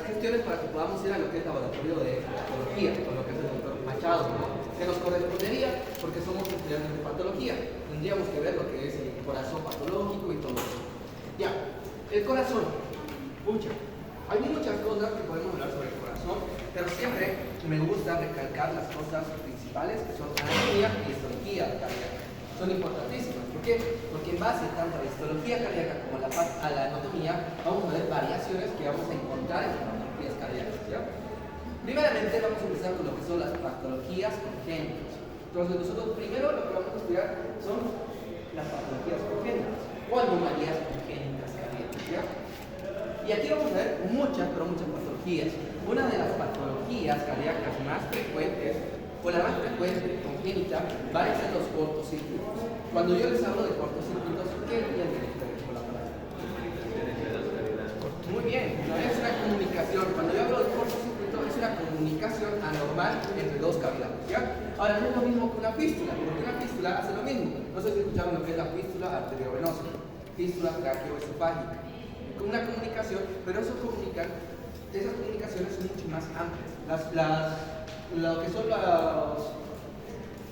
gestiones para que podamos ir a lo que es laboratorio de patología, con lo que es el doctor Machado, ¿no? Que nos correspondería porque somos estudiantes de patología. Tendríamos que ver lo que es el corazón patológico y todo eso. Ya, el corazón. Pucha, hay muchas cosas que podemos hablar sobre el corazón, pero siempre me gusta recalcar las cosas principales que son anatomía y histología cardíaca. Son importantísimas. ¿Por qué? Porque en base tanto a la histología cardíaca como a la anatomía, vamos a ver variaciones que vamos a encontrar en las patologías cardíacas. ¿Ya? Primeramente vamos a empezar con lo que son las patologías congénitas. Entonces nosotros primero lo que vamos a estudiar son las patologías congénitas o anomalías congénitas cardíacas. ¿Ya? Y aquí vamos a ver muchas, pero muchas patologías. Una de las patologías cardíacas más frecuentes, o la más frecuente congénita, van a ser los cortocircuitos. Cuando yo les hablo de cortocircuitos, ¿qué entienden ustedes con la palabra? Muy bien, no es una comunicación. Cuando yo hablo de cortocircuito, es una comunicación anormal entre dos cavidades. ¿Ya? Ahora, no es lo mismo que una fístula, porque una fístula hace lo mismo. No sé si escucharon lo que es la fístula arteriovenosa, fístula traqueoesofágica. Una comunicación, pero esas comunicaciones son mucho más amplias. Lo que son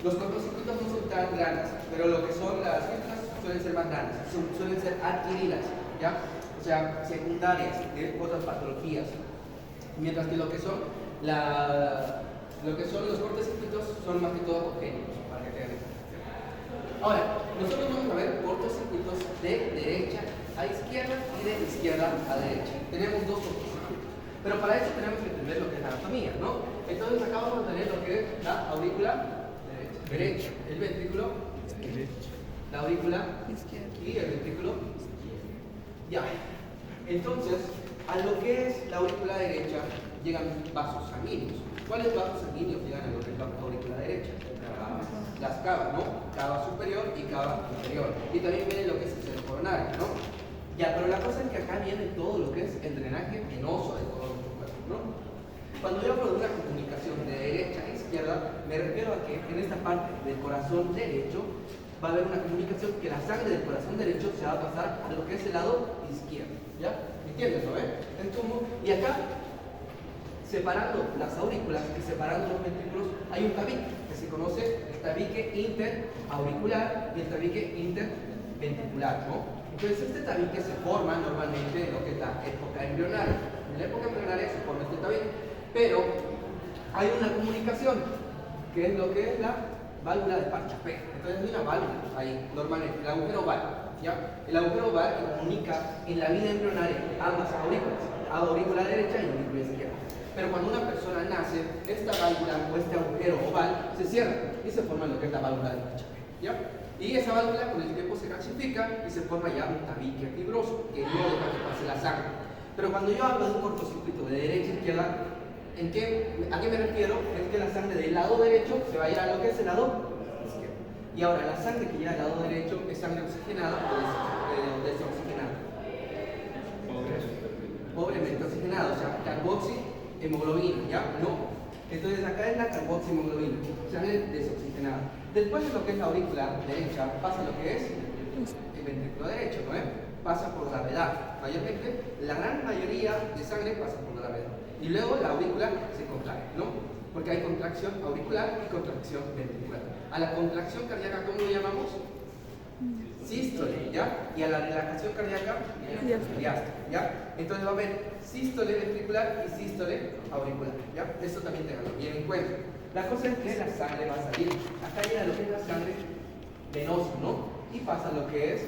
los cortocircuitos no son tan grandes, pero lo que son las fístulas suelen ser más grandes, suelen ser adquiridas, ¿ya? O sea, secundarias de otras patologías. Mientras que lo que son los cortocircuitos son más que todo congénitos, para que tengan eso. Ahora, nosotros vamos a ver cortocircuitos de derecha a izquierda y de izquierda a derecha. Tenemos dos cortocircuitos. Pero para eso tenemos que entender lo que es la anatomía, ¿no? Entonces acá vamos a tener lo que es la aurícula derecha, el ventrículo la aurícula y el ventrículo. Ya. Entonces, a lo que es la aurícula derecha llegan vasos sanguíneos. ¿Cuáles vasos sanguíneos llegan a lo que es la aurícula derecha? Las cavas, ¿no? Cava superior y cava inferior. Y también viene lo que es el seno coronario, ¿no? Ya, pero la cosa es que acá viene todo lo que es el drenaje venoso de todo nuestro cuerpo, ¿no? Cuando yo hablo de una comunicación de derecha a izquierda, me refiero a que en esta parte del corazón derecho va a haber una comunicación que la sangre del corazón derecho se va a pasar a lo que es el lado izquierdo, ¿ya? ¿Entiendes, no? Y acá, separando las aurículas y separando los ventrículos, hay un tabique que se conoce el tabique interauricular y el tabique interventricular, ¿no? Entonces este tabique se forma normalmente en lo que es la época embrionaria. En la época embrionaria se forma este tabique, pero hay una comunicación que es lo que es la válvula de Parchapé. Entonces hay una válvula ahí, normalmente, el agujero oval, ¿ya? El agujero oval que comunica en la vida embrionaria ambas aurículas, aurícula derecha y aurícula izquierda. Pero cuando una persona nace, esta válvula o este agujero oval se cierra y se forma lo que es la válvula de Parchapé, ¿ya? Y esa válvula con el tiempo se calcifica y se forma ya un tabique fibroso que no deja que pase la sangre. Pero cuando yo hablo de un cortocircuito de derecha a izquierda, ¿a qué me refiero? Es que la sangre del lado derecho se va a ir a lo que es el lado izquierdo. Y ahora, la sangre que llega al lado derecho es sangre oxigenada o desoxigenada. Pobremente oxigenada, o sea, carboxihemoglobina, ¿ya? No. Entonces acá es la carboxihemoglobina, sangre desoxigenada. Después de lo que es la aurícula derecha, pasa lo que es el ventrículo derecho, ¿no? Pasa por gravedad. Mayormente, la gran mayoría de sangre pasa por gravedad. Y luego la aurícula se contrae, ¿no? Porque hay contracción auricular y contracción ventricular. A la contracción cardíaca, ¿cómo lo llamamos? Sístole, ¿ya? Y a la relajación cardíaca, diástole, ¿ya? Entonces va a haber sístole ventricular y sístole auricular, ¿ya? Esto también tenganlo bien en cuenta. La cosa es que la sangre va a salir. Acá llega lo que es la sangre venosa, ¿no? Y pasa lo que es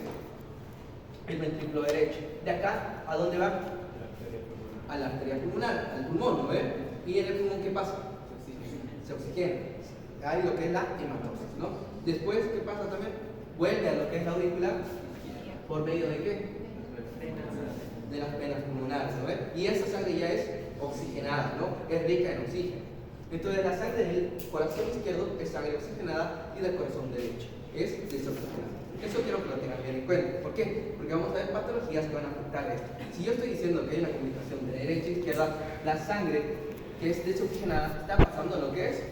el ventrículo derecho. De acá, ¿a dónde va? A la arteria pulmonar, al pulmón, ¿no ve? ¿Y en el pulmón qué pasa? Se oxigena. Hay lo que es la hematosis, ¿no? Después, ¿qué pasa también? Vuelve a lo que es la aurícula, ¿por medio de qué? De las venas pulmonares, ¿no ve? Y esa sangre ya es oxigenada, ¿no? Es rica en oxígeno. Entonces la sangre del corazón izquierdo es sangre oxigenada y del corazón derecho es desoxigenada. Eso quiero que lo tengan bien en cuenta. ¿Por qué? Porque vamos a ver patologías que van a afectar esto. Si yo estoy diciendo que hay una comunicación de derecha a izquierda, la sangre que es desoxigenada está pasando a lo que es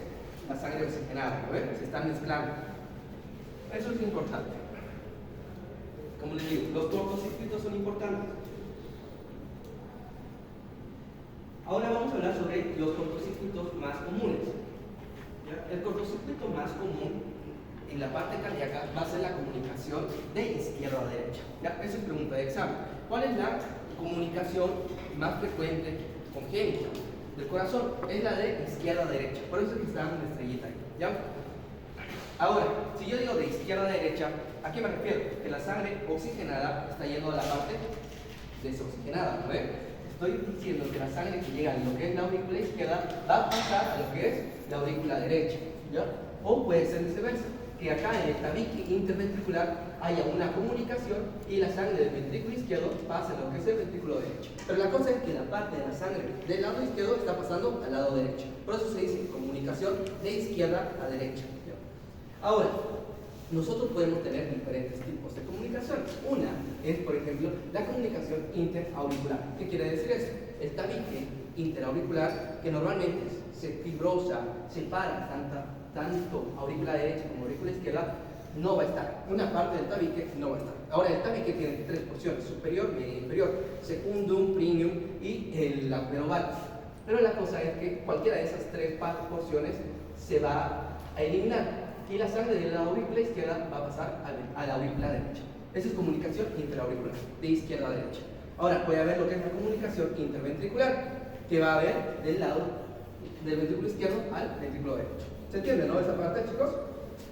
la sangre oxigenada, ¿no ven? Se están mezclando. Eso es importante. Como les digo, los cortocircuitos son importantes. Ahora vamos a hablar sobre los cortocircuitos más comunes. ¿Ya? El cortocircuito más común en la parte cardíaca va a ser la comunicación de izquierda a derecha. ¿Ya? Eso es pregunta de examen. ¿Cuál es la comunicación más frecuente congénita del corazón? Es la de izquierda a derecha. Por eso es que está una estrellita ahí. ¿Ya? Ahora, si yo digo de izquierda a derecha, ¿a qué me refiero? Que la sangre oxigenada está yendo a la parte desoxigenada, ¿no ve? Estoy diciendo que la sangre que llega a lo que es la aurícula izquierda va a pasar a lo que es la aurícula derecha, ¿ya? O puede ser viceversa, que acá en el tabique interventricular haya una comunicación y la sangre del ventrículo izquierdo pase a lo que es el ventrículo derecho. Pero la cosa es que la parte de la sangre del lado izquierdo está pasando al lado derecho. Por eso se dice comunicación de izquierda a derecha, ¿ya? Ahora, nosotros podemos tener diferentes tipos de comunicación. Una es, por ejemplo, la comunicación interauricular. ¿Qué quiere decir eso? El tabique interauricular, que normalmente se fibrosa, separa tanto aurícula derecha como aurícula izquierda, no va a estar. Una parte del tabique no va a estar. Ahora, el tabique tiene tres porciones: superior, medio e inferior, secundum, primum y el augeroval. Pero la cosa es que cualquiera de esas tres porciones se va a eliminar y la sangre de la aurícula izquierda va a pasar a la aurícula derecha. Esa es comunicación interauricular, de izquierda a derecha. Ahora puede haber lo que es la comunicación interventricular, que va a haber del lado del ventrículo izquierdo al ventrículo derecho. ¿Se entiende, no? Esa parte, chicos.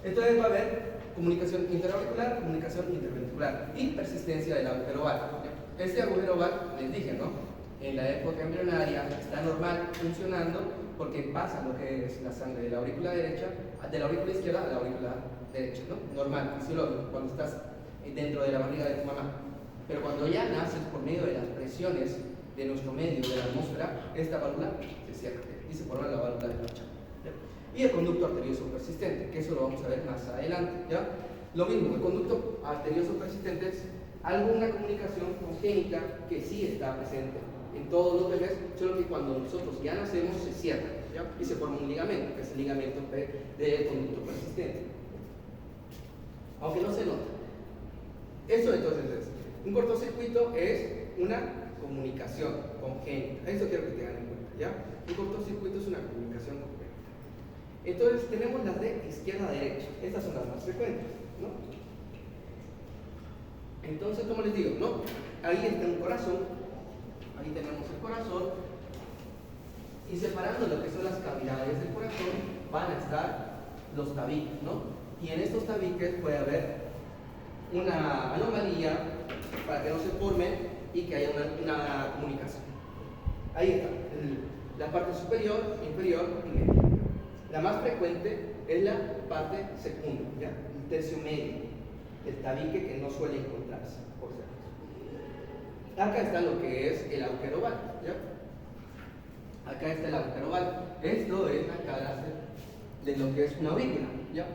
Entonces va a haber comunicación interauricular, comunicación interventricular y persistencia del agujero oval. Este agujero oval, les dije, ¿no? En la época embrionaria está normal funcionando porque pasa lo que es la sangre de la aurícula derecha, de la aurícula izquierda a la aurícula derecha, ¿no? Normal, fisiológico, cuando estás dentro de la barriga de tu mamá. Pero cuando ya naces por medio de las presiones de nuestro medio, de la atmósfera, esta válvula se cierra y se forma la válvula de Marchand. Y el conducto arterioso persistente, que eso lo vamos a ver más adelante, ¿ya? Lo mismo, el conducto arterioso persistente es alguna comunicación congénita que sí está presente en todos los bebés, solo que cuando nosotros ya nacemos se cierra, ¿ya? Y se forma un ligamento, que es el ligamento del conducto persistente. Aunque no se nota. Eso entonces es. Un cortocircuito es una comunicación congénita. Eso quiero que tengan en cuenta, ¿ya? Un cortocircuito es una comunicación congénita. Entonces tenemos las de izquierda a derecha. Estas son las más frecuentes, ¿no? Entonces, como les digo, ¿no? Ahí está un corazón. Ahí tenemos el corazón y separando lo que son las cavidades del corazón van a estar los tabiques, ¿no? Y en estos tabiques puede haber una anomalía para que no se formen y que haya una comunicación. Ahí está, la parte superior, inferior y media. La más frecuente es la parte secunda, ¿ya? El tercio medio, el tabique que no suele encontrarse, por si acaso. Acá está lo que es el agujero oval, ¿ya? Acá está el agujero oval. Esto es la cara de lo que es una aurícula, ¿ya?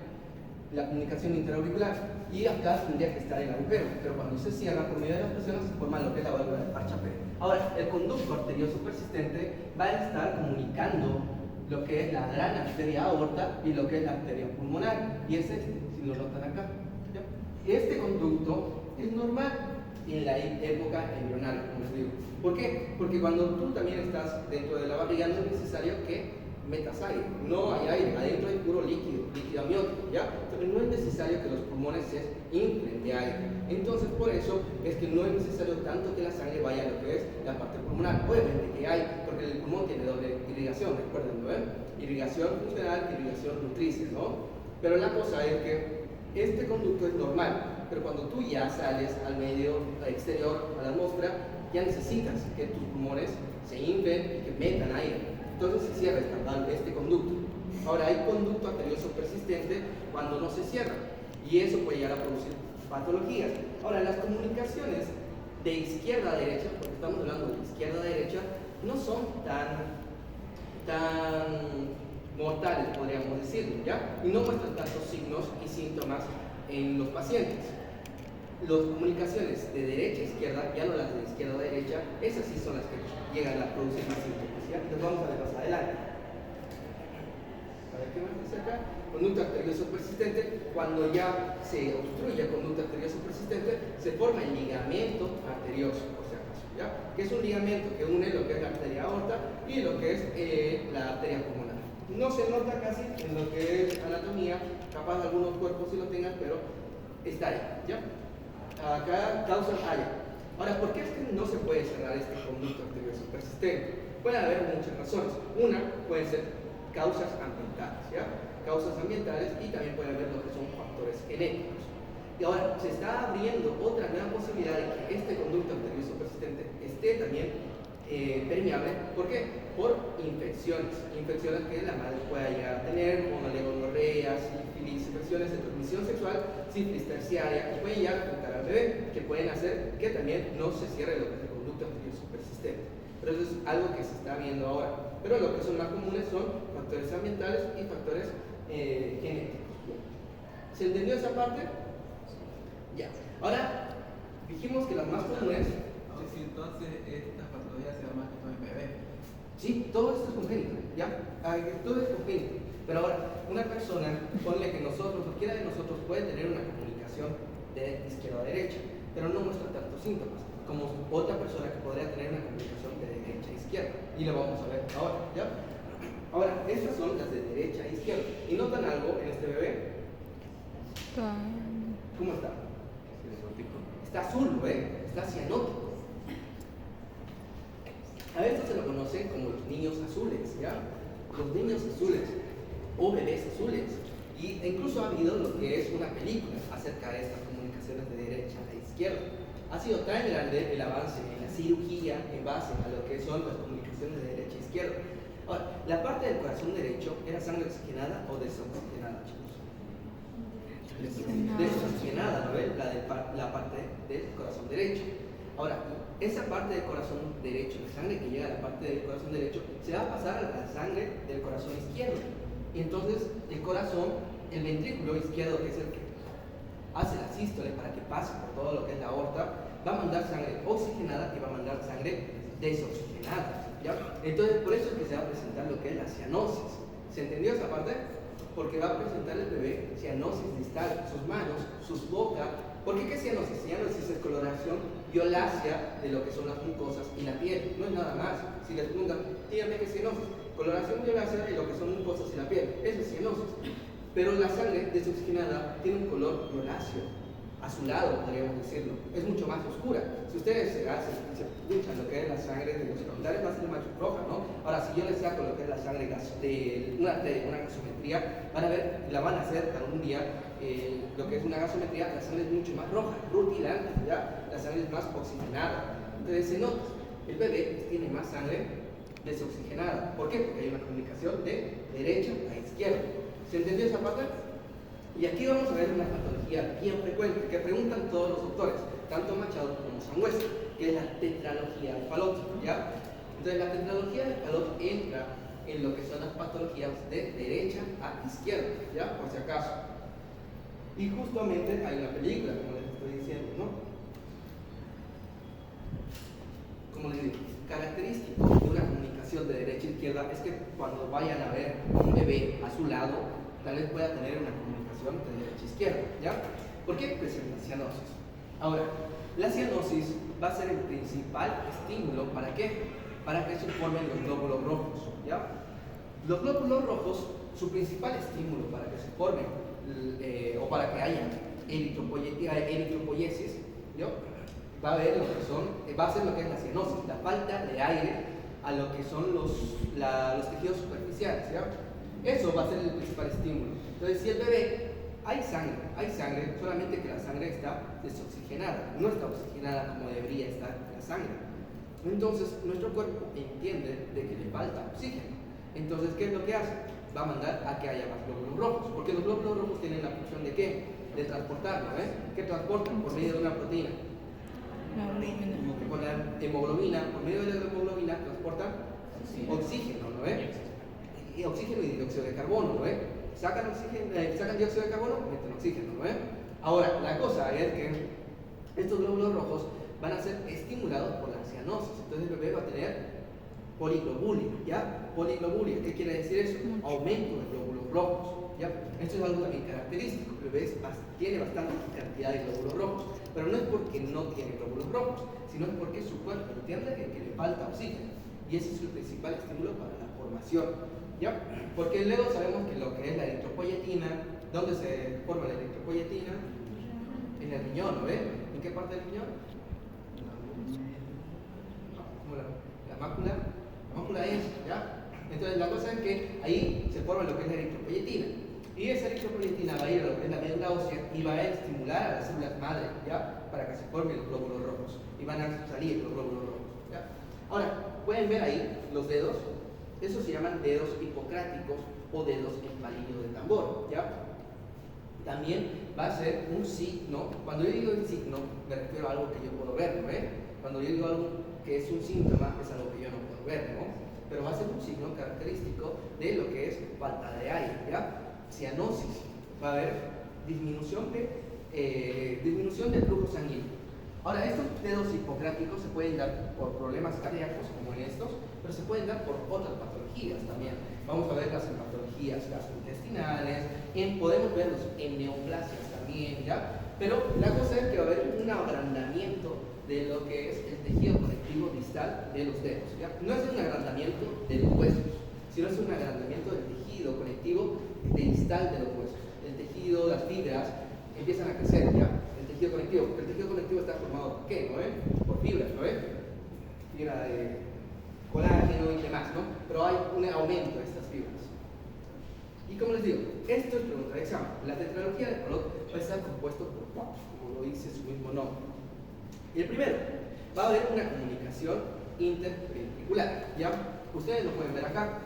La comunicación interauricular. Y acá tendría que estar el agujero, pero cuando se cierra por medio de las presiones se forma lo que es la válvula de Parchapé. Ahora, el conducto arterioso persistente va a estar comunicando lo que es la gran arteria aorta y lo que es la arteria pulmonar. Y es este, si lo notan acá, ¿ya? Este conducto es normal en la época embrionaria, como les digo. ¿Por qué? Porque cuando tú también estás dentro de la barriga no es necesario que metas aire, no hay aire, adentro hay puro líquido amniótico, ¿ya? Entonces no es necesario que los pulmones se inflen de aire. Entonces por eso es que no es necesario tanto que la sangre vaya a lo que es la parte pulmonar. Obviamente que hay, porque el pulmón tiene doble irrigación, recuerden, ¿no? Irrigación funcional y irrigación nutricia, ¿no? Pero la cosa es que este conducto es normal, pero cuando tú ya sales al medio exterior, a la atmósfera, ya necesitas que tus pulmones se inflen y que metan aire. Entonces se cierra este conducto. Ahora hay conducto arterioso persistente cuando no se cierra y eso puede llegar a producir patologías. Ahora las comunicaciones de izquierda a derecha, porque estamos hablando de izquierda a derecha, no son tan mortales, podríamos decirlo, ¿ya? Y no muestran tantos signos y síntomas en los pacientes. Las comunicaciones de derecha a izquierda, ya no las de izquierda a derecha, esas sí son las que llegan a producir más síntomas, ¿ya? Entonces vamos a ver más adelante. A ver qué más dice acá. Conducto arterioso persistente, cuando ya se obstruye el conducto arterioso persistente, se forma el ligamento arterioso, por si acaso. ¿ya? Que es un ligamento que une lo que es la arteria aorta y lo que es la arteria pulmonar. No se nota casi en lo que es anatomía, capaz algunos cuerpos sí lo tengan, pero está ahí, ¿ya? Acá causa falla. Ahora, ¿por qué es que no se puede cerrar este conducto arterioso persistente? Pueden haber muchas razones. Una puede ser causas ambientales, ¿ya? Causas ambientales, y también puede haber lo que son factores genéticos. Y ahora se está abriendo otra gran posibilidad de que este conducto arterioso persistente esté también permeable. ¿Por qué? Por infecciones que la madre pueda llegar a tener, como la gonorrea, sífilis, infecciones de transmisión sexual, sífilis terciaria, y pueden llegar a afectar al bebé, que pueden hacer que también no se cierre lo que es el conducto arterioso persistente. Pero eso es algo que se está viendo ahora. Pero lo que son más comunes son factores ambientales y factores genéticos. ¿Se entendió esa parte? Ya. Ahora, dijimos que las más comunes... Sí, entonces esta patología se llama que en bebé. Sí, todo esto es congénito, ¿ya? Todo es congénito. Pero ahora, una persona, ponle que nosotros, cualquiera de nosotros puede tener una comunicación de izquierda a derecha, pero no muestra tantos síntomas como otra persona que podría tener una comunicación de derecha a izquierda. Y lo vamos a ver ahora, ¿ya? Ahora, estas son las de derecha a izquierda. ¿Y notan algo en este bebé? ¿Cómo está? Está azul, ¿ve? Está cianótico. A esto se lo conocen como los niños azules, ¿ya? Los niños azules o bebés azules. Y incluso ha habido lo que es una película acerca de estas comunicaciones de derecha a izquierda. Ha sido tan grande el avance en la cirugía en base a lo que son las comunicaciones de derecha a izquierda. Ahora, la parte del corazón derecho era sangre oxigenada o desoxigenada, chicos. Desoxigenada, ¿no ves? La parte del corazón derecho. Ahora, esa parte del corazón derecho, la sangre que llega a la parte del corazón derecho, se va a pasar a la sangre del corazón izquierdo. Y entonces el corazón, el ventrículo izquierdo, que es el que hace la sístole para que pase por todo lo que es la aorta, va a mandar sangre oxigenada y va a mandar sangre desoxigenada, ¿ya? Entonces, por eso es que se va a presentar lo que es la cianosis. ¿Se entendió esa parte? Porque va a presentar el bebé cianosis distal, sus manos, sus bocas. ¿Por qué cianosis? Cianosis es coloración violácea de lo que son las mucosas y la piel, no es nada más. Si les preguntan, díganme qué es cianosis, coloración violácea de lo que son mucosas y la piel, eso es cianosis. Pero la sangre desoxigenada tiene un color violáceo, azulado, podríamos decirlo, es mucho más oscura. Si ustedes se pinchan lo que es la sangre de los genitales, va a ser más roja, ¿no? Ahora, si yo les saco lo que es la sangre de una gasometría, van a ver, la van a hacer algún día, lo que es una gasometría, la sangre es mucho más roja, rutilante, ¿ya? La sangre es más oxigenada. Entonces se nota, el bebé tiene más sangre desoxigenada. ¿Por qué? Porque hay una comunicación de derecha a izquierda. ¿Se entendió esa parte? Y aquí vamos a ver una patología bien frecuente que preguntan todos los doctores, tanto Machado como Sangüesa, que es la tetralogía de Fallot, ¿ya? Entonces la tetralogía de Fallot entra en lo que son las patologías de derecha a izquierda, ¿ya? Por si acaso. Y justamente hay una película, como les estoy diciendo, ¿no? Como les digo, característico de una comunicación de derecha a izquierda es que cuando vayan a ver un bebé a su lado, tal vez pueda tener una comunicación de derecha a izquierda, ¿ya? ¿Por qué? Presenta cianosis. Ahora, la cianosis va a ser el principal estímulo, ¿para qué? Para que se formen los glóbulos rojos, ¿ya? Los glóbulos rojos, su principal estímulo para que se formen o para que haya eritropoiesis, ¿ya? Va a ser lo que es la cianosis, la falta de aire a lo que son los tejidos superficiales, ¿ya? Eso va a ser el principal estímulo. Entonces, si el bebé, hay sangre, solamente que la sangre está desoxigenada, no está oxigenada como debería estar la sangre. Entonces, nuestro cuerpo entiende de que le falta oxígeno. Entonces, ¿qué es lo que hace? Va a mandar a que haya más glóbulos rojos, porque los glóbulos rojos tienen la función de ¿qué? De transportarlo, ¿eh? ¿Qué transportan? Por medio de una proteína. Con la hemoglobina, por medio de la hemoglobina transportan oxígeno, ¿no ves? Y oxígeno y dióxido de carbono, ¿no ves? Sacan dióxido de carbono, meten oxígeno, ¿no ves? Ahora, la cosa es que estos glóbulos rojos van a ser estimulados por la cianosis, entonces el bebé va a tener poliglobulia, ¿ya? Poliglobulia, ¿qué quiere decir eso? Aumento de glóbulos rojos. ¿ya? Esto es algo también característico, que ves, tiene bastante cantidad de glóbulos rojos, pero no es porque no tiene glóbulos rojos, sino es porque su cuerpo entiende que le falta oxígeno, y ese es su principal estímulo para la formación, ¿ya? Porque luego sabemos que lo que es la eritropoyetina, ¿dónde se forma la eritropoyetina? En el riñón, ¿no ves? ¿En qué parte del riñón? Como la mácula. La mácula es, ¿ya? Entonces la cosa es que ahí se forma lo que es la eritropoyetina. Y esa eritropoyetina va a ir a lo que es la médula ósea y va a estimular a las células madre, ¿ya? Para que se formen los glóbulos rojos. Y van a salir los glóbulos rojos, ¿ya? Ahora, pueden ver ahí los dedos. Esos se llaman dedos hipocráticos o dedos en palillo de tambor, ¿ya? También va a ser un signo. Cuando yo digo el signo, me refiero a algo que yo puedo ver, ¿no? Cuando yo digo algo que es un síntoma, es algo que yo no puedo ver, ¿no? Pero va a ser un signo característico de lo que es falta de aire, ¿ya? Cianosis. Va a haber disminución del flujo sanguíneo. Ahora, estos dedos hipocráticos se pueden dar por problemas cardíacos, como en estos, pero se pueden dar por otras patologías también. Vamos a verlas en patologías gastrointestinales, podemos verlos en neoplasias también, ¿ya? Pero la cosa es que va a haber un agrandamiento de lo que es el tejido conectivo distal de los dedos, ¿ya? No es un agrandamiento de los huesos, sino es un agrandamiento del tejido conectivo distal de los huesos. El tejido, las fibras empiezan a crecer, ¿ya? El tejido conectivo, porque el tejido conectivo está formado por qué, ¿no? Por fibras, ¿no? Fibra de colágeno y demás, ¿no? Pero hay un aumento de estas fibras. Y como les digo, esto es pregunta de examen. La tetralogía de Fallot va a estar compuesto por cuatro, como lo dice su mismo nombre. Y el primero, va a haber una comunicación interventricular, ¿ya? Ustedes lo pueden ver acá.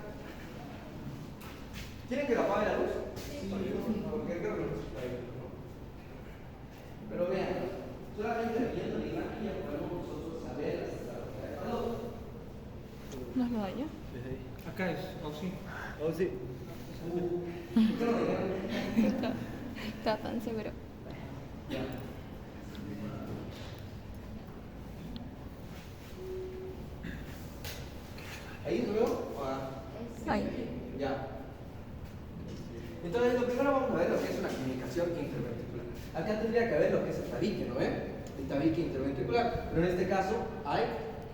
¿Quieren que lo apague la luz? Sí. Porque creo que no se está ahí, ¿no? Pero vean, solamente viendo la imagen ya podemos nosotros saber la tetralogía de Fallot. ¿No es lo de allá? Acá es, o sí. Oh, sí. Está tan seguro. Ya. ¿Ahí lo veo? Ahí. Ya. Entonces, lo primero vamos a ver lo que es una comunicación interventricular. Acá tendría que haber lo que es el tabique, ¿no? El tabique interventricular. Pero en este caso hay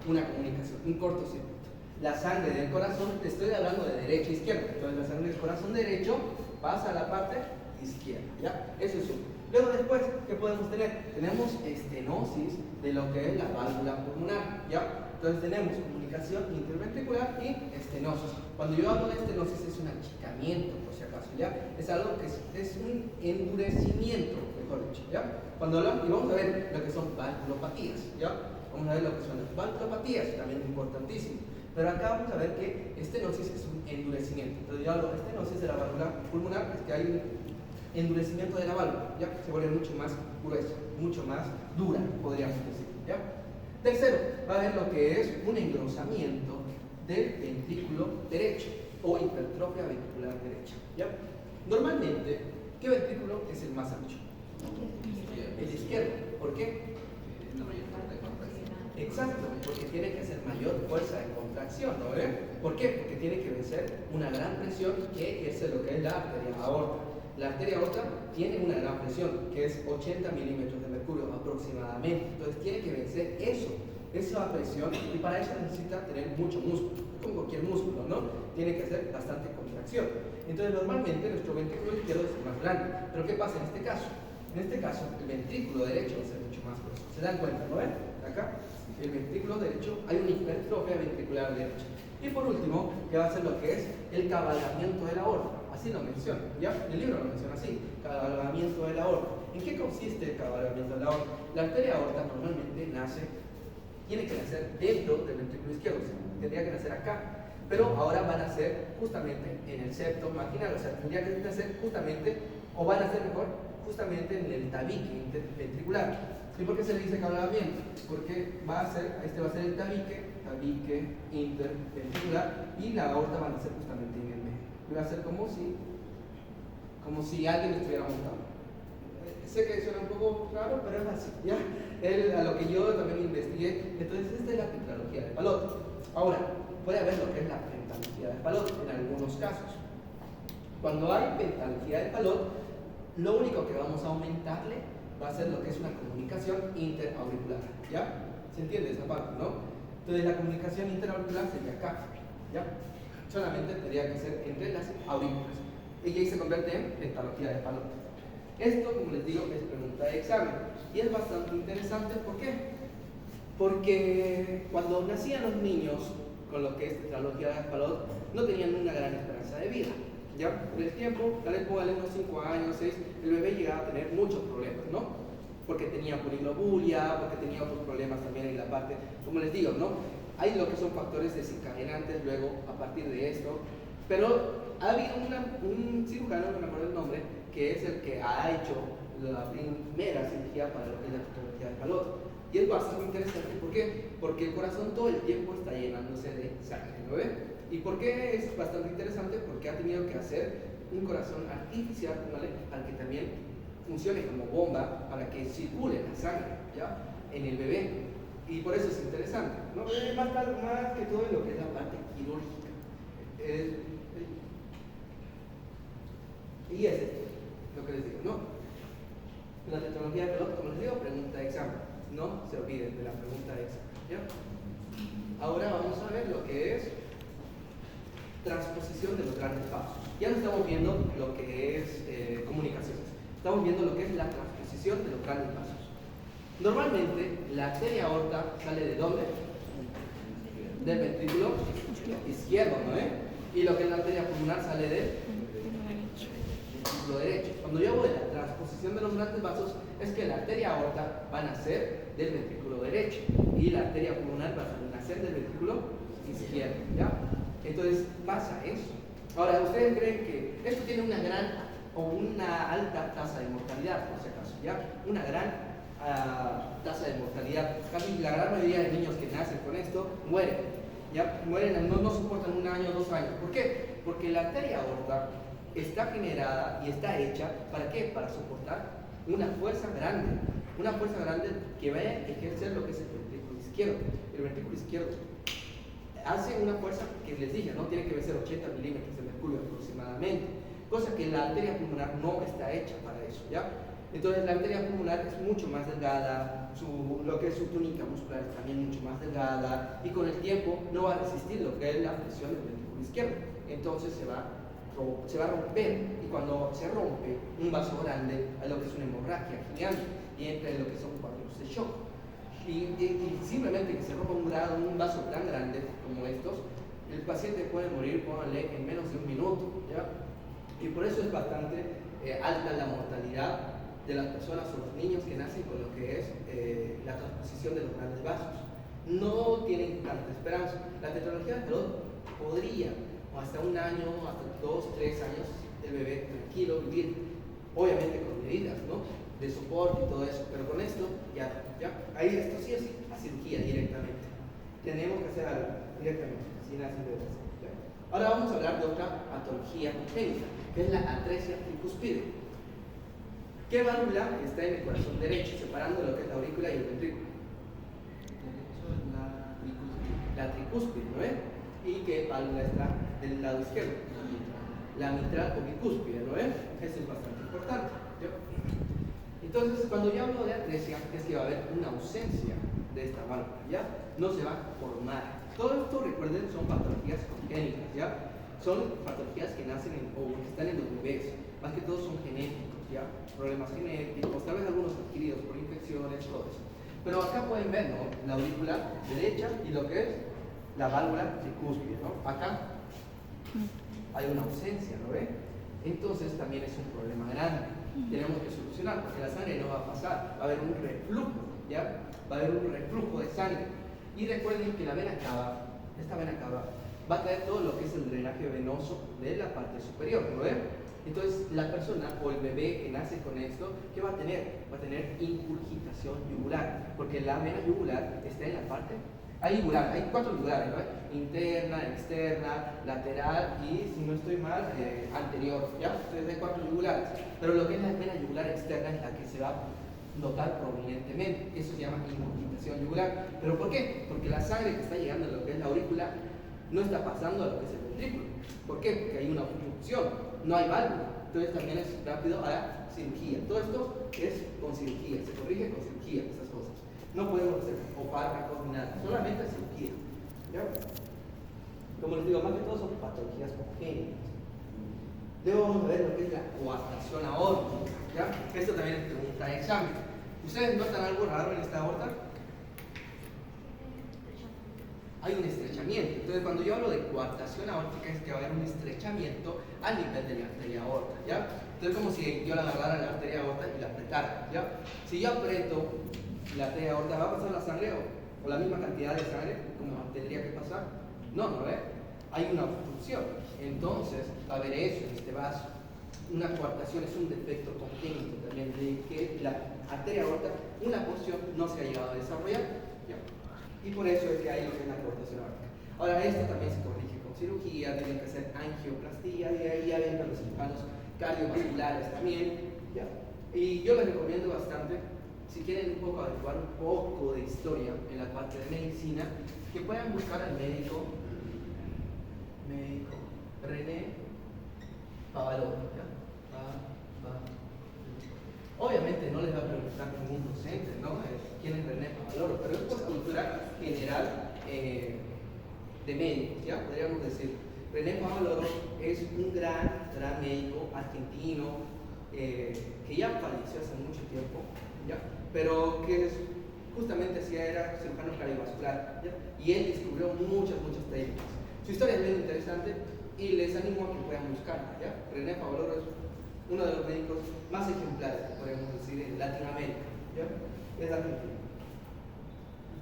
una comunicación, un cortocircuito. La sangre del corazón, te estoy hablando de derecha a izquierda. Entonces, la sangre del corazón derecho pasa a la parte izquierda, ¿ya? Eso es uno. Luego después, ¿qué podemos tener? Tenemos estenosis de lo que es la válvula pulmonar, ¿ya? Entonces tenemos comunicación interventricular y estenosis. Cuando yo hablo de estenosis es un achicamiento, por si acaso, ¿ya? Es algo que es un endurecimiento, mejor dicho, ¿ya? Cuando hablamos, y vamos a ver lo que son valvulopatías, ¿ya? Vamos a ver lo que son las valvulopatías, también importantísimo. Pero acá vamos a ver que estenosis es un endurecimiento. Entonces yo hablo de estenosis de la válvula pulmonar, es que hay un endurecimiento de la válvula, ya que se vuelve mucho más gruesa, mucho más dura, podríamos decir, ¿ya? Tercero, va a haber lo que es un engrosamiento del ventrículo derecho o hipertrofia ventricular derecha, ¿ya? Normalmente, ¿qué ventrículo es el más ancho? El izquierdo. ¿Por qué? Exacto, porque tiene que hacer mayor fuerza de contracción, ¿no ven? ¿Por qué? Porque tiene que vencer una gran presión que ejerce lo que es la arteria aorta. La arteria aorta tiene una gran presión, que es 80 milímetros de mercurio aproximadamente. Entonces tiene que vencer esa presión, y para eso necesita tener mucho músculo, como cualquier músculo, ¿no? Tiene que hacer bastante contracción. Entonces normalmente nuestro ventrículo izquierdo es el más grande. Pero ¿qué pasa en este caso? En este caso, el ventrículo derecho va a ser mucho más grueso. ¿Se dan cuenta, no ven? Acá, el ventrículo derecho, hay una hipertrofia ventricular derecha. Y por último, que va a ser lo que es el cabalgamiento de la aorta. Así lo menciona, ¿ya? El libro lo menciona así, cabalgamiento de la aorta. ¿En qué consiste el cabalgamiento de la aorta? La arteria aorta normalmente tiene que nacer dentro del ventrículo izquierdo, o sea, tendría que nacer acá. Pero ahora van a nacer justamente en el septo marginal, o sea, tendría que nacer justamente, o van a nacer mejor, justamente en el tabique interventricular. ¿Y por qué se le dice cabalgamiento? Porque este va a ser el tabique interventricular, y la aorta va a nacer justamente en el medio. Y va a ser como si alguien estuviera montando. Sé que suena un poco raro, pero es así, ¿ya? A lo que yo también investigué. Entonces, esta es la tetralogía de Fallot. Ahora, puede haber lo que es la pentalogía de Fallot en algunos casos. Cuando hay pentalogía del Fallot, lo único que vamos a aumentarle va a ser lo que es una comunicación interauricular, ¿ya? ¿Se entiende esa parte, no? Entonces la comunicación interauricular sería acá, ¿ya? Solamente tendría que ser entre las aurículas. Y ahí se convierte en pentalogía del Fallot. Esto, como les digo, es pregunta de examen. Y es bastante interesante, ¿por qué? Porque cuando nacían los niños con lo que es tetralogía del Fallot, no tenían una gran esperanza de vida. ¿Ya? Con el tiempo, tal vez póngale unos 5 años, 6, el bebé llegaba a tener muchos problemas, ¿no? Porque tenía poliglobulia, porque tenía otros problemas también en la parte, como les digo, ¿no? Hay lo que son factores desencadenantes luego a partir de esto, pero ha habido un cirujano, no me acuerdo el nombre, que es el que ha hecho la primera cirugía para lo que es la tetralogía del Fallot. Y es bastante interesante, ¿por qué? Porque el corazón todo el tiempo está llenándose de sangre, ¿no ve? ¿Y por qué es bastante interesante? Porque ha tenido que hacer un corazón artificial, ¿vale? Al que también funcione como bomba para que circule la sangre, ¿ya? En el bebé. Y por eso es interesante, ¿no? Más que todo en lo que es la parte quirúrgica. Y es esto, lo que les digo, ¿no? La tetralogía del Fallot, como les digo, pregunta de examen. No se olviden de la pregunta de examen, ¿ya? Ahora vamos a ver lo que es transposición de los grandes vasos. Ya no estamos viendo lo que es comunicaciones, estamos viendo lo que es la transposición de los grandes vasos. Normalmente la arteria aorta sale de ¿dónde? Del ventrículo izquierdo, ¿no? Y lo que es la arteria pulmonar sale del ventrículo derecho. Cuando yo hablo de la transposición de los grandes vasos, es que la arteria aorta va a nacer del ventrículo derecho y la arteria pulmonar va a nacer del ventrículo izquierdo, ¿ya? Entonces pasa eso. Ahora, ¿ustedes creen que esto tiene una gran o una alta tasa de mortalidad, por si acaso? ¿Ya? Una gran tasa de mortalidad. Casi la gran mayoría de niños que nacen con esto mueren. ¿Ya? Mueren, no soportan 1 año, 2 años. ¿Por qué? Porque la arteria aorta está generada y está hecha ¿para qué? Para soportar una fuerza grande que va a ejercer lo que es el ventrículo izquierdo. El ventrículo izquierdo hace una fuerza que les dije, ¿no? Tiene que ser 80 milímetros de mercurio aproximadamente, cosa que la arteria pulmonar no está hecha para eso, ¿ya? Entonces la arteria pulmonar es mucho más delgada, lo que es su túnica muscular es también mucho más delgada, y con el tiempo no va a resistir lo que es la presión del ventrículo izquierdo, entonces se va a romper, y cuando se rompe un vaso grande hay lo que es una hemorragia gigante, y entra en lo que son cuadros de shock. Y simplemente que se rompa un vaso tan grande como estos, el paciente puede morir, pónganle, en menos de 1 minuto, ¿ya? Y por eso es bastante alta la mortalidad de las personas o los niños que nacen con lo que es la transposición de los grandes vasos. No tienen tanta esperanza. La tetralogía del Fallot podría, o hasta 1 año, hasta 2, 3 años, el bebé tranquilo vivir, obviamente con medidas, ¿no? De soporte y todo eso, pero con esto ya, ahí esto sí o sí, a cirugía directamente. Tenemos que hacer algo directamente, sin hacer ¿ya? Ahora vamos a hablar de otra patología congénita, que es la atresia tricuspide. ¿Qué válvula está en el corazón derecho, separando lo que es la aurícula y el ventrículo? La tricúspide, ¿no es? ¿Y qué válvula está del lado izquierdo? La mitral o bicúspide, ¿no es? Eso es bastante importante, ¿ya? Entonces, cuando yo hablo de atresia, es que va a haber una ausencia de esta válvula, ¿ya? No se va a formar. Todo esto, recuerden, son patologías congénitas, ¿ya? Son patologías que nacen o que están en los bebés. Más que todo son genéticos, ¿ya? Problemas genéticos, tal vez algunos adquiridos por infecciones, todo eso. Pero acá pueden ver, ¿no? La aurícula derecha y lo que es la válvula tricúspide, ¿no? Acá hay una ausencia, ¿no ve? Entonces también es un problema grande. Tenemos que solucionar, porque la sangre no va a pasar, va a haber un reflujo, ¿ya? Va a haber un reflujo de sangre. Y recuerden que la vena cava, esta vena cava, va a traer todo lo que es el drenaje venoso de la parte superior, ¿no ven? Entonces, la persona o el bebé que nace con esto, ¿qué va a tener? Va a tener ingurgitación yugular, porque la vena yugular está en la parte. Hay 4 yugulares, ¿no? Interna, externa, lateral y, si no estoy mal, anterior, ¿ya? Entonces hay 4 yugulares. Pero lo que es la vena yugular externa es la que se va a notar prominentemente. Eso se llama ingurgitación yugular. ¿Pero por qué? Porque la sangre que está llegando a lo que es la aurícula no está pasando a lo que es el ventrículo. ¿Por qué? Porque hay una obstrucción, no hay válvula. Entonces también es rápido a la cirugía. Todo esto es con cirugía, se corrige con cirugía, estas cosas. No podemos hacer o fármacos ni nada, solamente cirugía. ¿Ya? Como les digo, más que todo son patologías congénitas. Luego vamos a ver lo que es la coartación aórtica. ¿Ya? Esto también es pregunta de examen. ¿Ustedes notan algo raro en esta aorta? Hay un estrechamiento. Entonces, cuando yo hablo de coartación aórtica, es que va a haber un estrechamiento a nivel de la arteria aorta, ¿ya? Entonces, como si yo la agarrara la arteria aorta y la apretara, ¿ya? Si yo aprieto la arteria aorta, ¿va a pasar la sangre o la misma cantidad de sangre como tendría que pasar? No, ¿no ve? Hay una obstrucción. Entonces, va a haber eso en este vaso. Una coartación es un defecto congénito también de que la arteria aorta, una porción no se ha llegado a desarrollar, ¿ya? Y por eso es que hay lo que es la coartación aórtica. Ahora, esto también se corrige con cirugía, tienen que hacer angioplastía, y ahí ya ven los cirujanos cardiovasculares también, ¿ya? Y yo les recomiendo bastante, si quieren un poco averiguar un poco de historia en la parte de medicina, que puedan buscar al médico René Pavaloro, ¿ya? Obviamente no les va a preguntar ningún docente, ¿no? ¿Quién es René Pavaloro? Pero es por cultura general de médicos, ¿ya? Podríamos decir. René Pavaloro es un gran médico argentino que ya falleció hace mucho tiempo, ¿ya? Pero que justamente era cirujano cardiovascular, ¿ya? Y él descubrió muchas técnicas. Su historia es muy interesante y les animo a que puedan buscarla, ¿ya? René Pavaloro es uno de los médicos más ejemplares, podríamos decir, en Latinoamérica, ¿ya? Es argentino.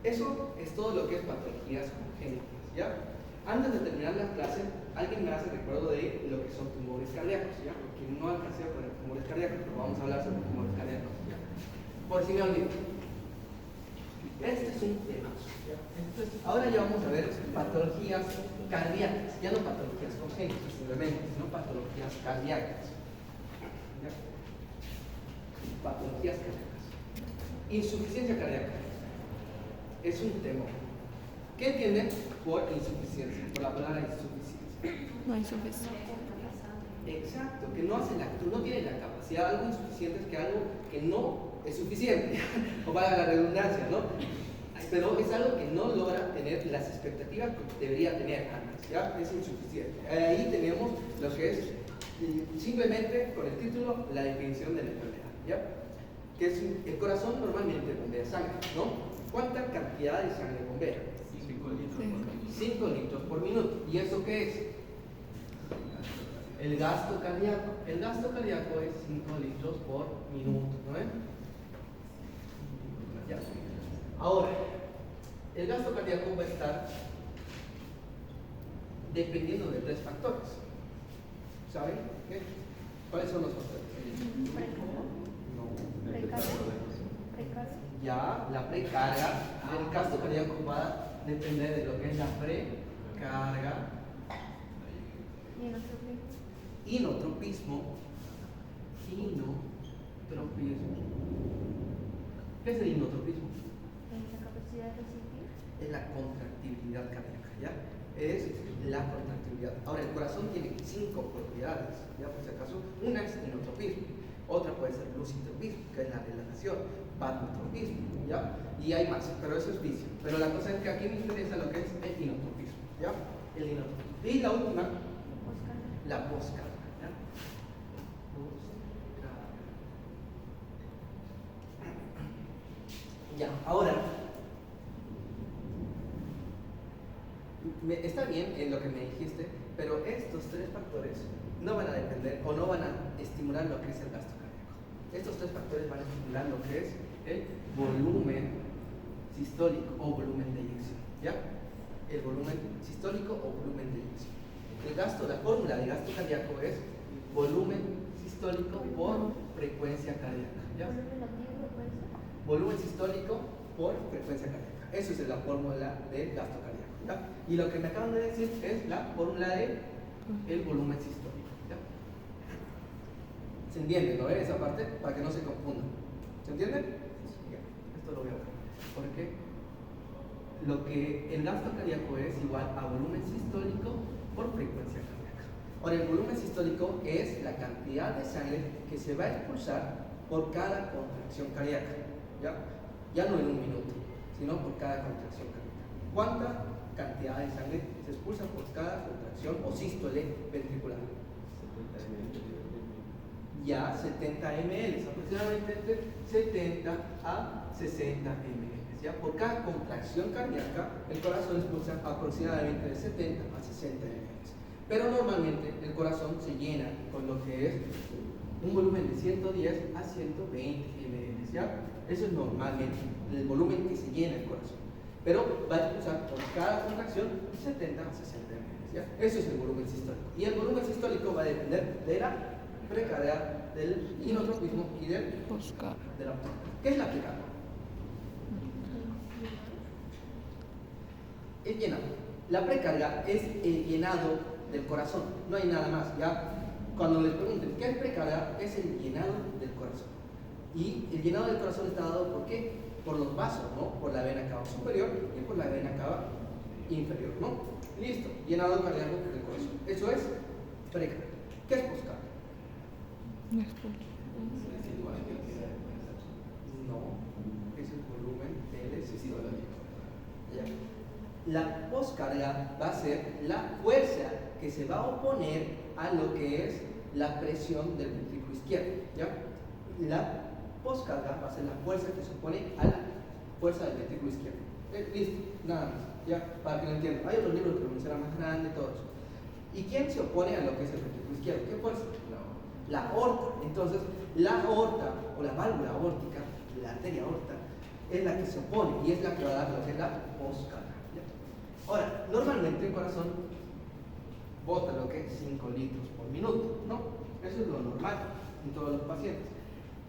Eso es todo lo que es patologías congénitas, ¿ya? Antes de terminar la clase, alguien me hace recuerdo de lo que son tumores cardíacos, ¿ya? Porque no alcancé a poner tumores cardíacos, pero vamos a hablar sobre tumores cardíacos, ¿ya? Por si me olvido. Este es un tema, ¿ya? Entonces, ahora ya vamos a ver patologías cardíacas, ya no patologías congénitas simplemente, sino patologías cardíacas. ¿Ya? Patologías cardíacas. Insuficiencia cardíaca es un tema. ¿Qué entienden por insuficiencia? Por la palabra insuficiencia. No hay suficiente. Exacto, que no tiene la capacidad, algo insuficiente es que algo que no es suficiente, o para la redundancia, ¿no? Pero es algo que no logra tener las expectativas que debería tener antes, ¿ya? Es insuficiente. Ahí tenemos lo que es simplemente con el título la definición de la enfermedad, ¿ya? Que es el corazón normalmente bombea sangre, ¿no? ¿Cuánta cantidad de sangre bombea? 5 litros por minuto. 5 litros por minuto. ¿Y eso qué es? El gasto cardíaco. El gasto cardíaco es 5 litros por minuto, ¿no es? Ya. Ahora, el gasto cardíaco va a estar dependiendo de 3 factores. ¿Saben? ¿Qué? ¿Cuáles son los factores? Ya, la precarga. El gasto cardíaco va a depender de lo que es la precarga. Inotropismo. ¿Qué es el inotropismo? La capacidad de resistir. Es la contractibilidad cardíaca, ¿ya? Es la contractibilidad. Ahora, el corazón tiene 5 propiedades, ¿ya? Por si acaso, una es inotropismo, otra puede ser lucitropismo, que es la relajación, vasotropismo, ¿ya? Y hay más, pero eso es vicio. Pero la cosa es que aquí me interesa lo que es el inotropismo, ¿ya? El inotropismo. Y la última, la poscarga, ¿ya? Ya, ahora, está bien en lo que me dijiste, pero estos 3 factores no van a depender o no van a estimular lo que es el gasto cardíaco. Estos 3 factores van a estimular lo que es el volumen sistólico o volumen de eyección, ¿ya? El volumen sistólico o volumen de eyección. La fórmula de gasto cardíaco es volumen sistólico por frecuencia cardíaca, ¿ya? Volumen sistólico por frecuencia cardíaca. Eso es la fórmula de gasto cardíaco, ¿ya? Y lo que me acaban de decir es la fórmula de el volumen sistólico, ¿ya? ¿Se entiende, no? Esa parte, para que no se confundan. ¿Se entiende? Ya, esto lo voy a ver. Porque lo que el gasto cardíaco es igual a volumen sistólico por frecuencia cardíaca. Ahora, el volumen sistólico es la cantidad de sangre que se va a expulsar por cada contracción cardíaca. Ya no en un minuto, sino por cada contracción cardíaca. ¿Cuánta cantidad de sangre se expulsa por cada contracción o sístole ventricular? Ya 70 ml, aproximadamente entre 70 a 60 ml. ¿Ya? Por cada contracción cardíaca, el corazón expulsa aproximadamente de 70 a 60 ml. Pero normalmente el corazón se llena con lo que es un volumen de 110 a 120 ml. ¿Ya? Eso es normalmente el volumen que se llena el corazón. Pero va a expulsar por cada contracción 70 a 60 ml. ¿Ya? Eso es el volumen sistólico. Y el volumen sistólico va a depender de la precarga, del inotropismo y de la postcarga. ¿Qué es la precarga? El llenado. La precarga es el llenado del corazón, no hay nada más. ¿Ya? Cuando les pregunten qué es precarga, es el llenado del corazón. Y el llenado del corazón está dado ¿por qué? Por los vasos, ¿no? Por la vena cava superior y por la vena cava inferior, ¿no? Listo, llenado cardíaco del corazón. Eso es precarga. ¿Qué es postcarga? No escucho. No, es el volumen del sistema. La postcarga va a ser la fuerza que se va a oponer a lo que es la presión del ventrículo izquierdo. ¿Ya? La postcarga va a ser la fuerza que se opone a la fuerza del ventrículo izquierdo. Listo, nada más. ¿Ya? Para que lo entiendan. Hay otros libros que lo mencionan más grande, todo eso. ¿Y quién se opone a lo que es el ventrículo izquierdo? ¿Qué fuerza? La aorta. Entonces, la aorta o la válvula aórtica, la arteria aorta, es la que se opone y es la que va a dar lo que es la postcarga. Ahora, normalmente el corazón bota lo que es 5 litros por minuto, ¿no? Eso es lo normal en todos los pacientes.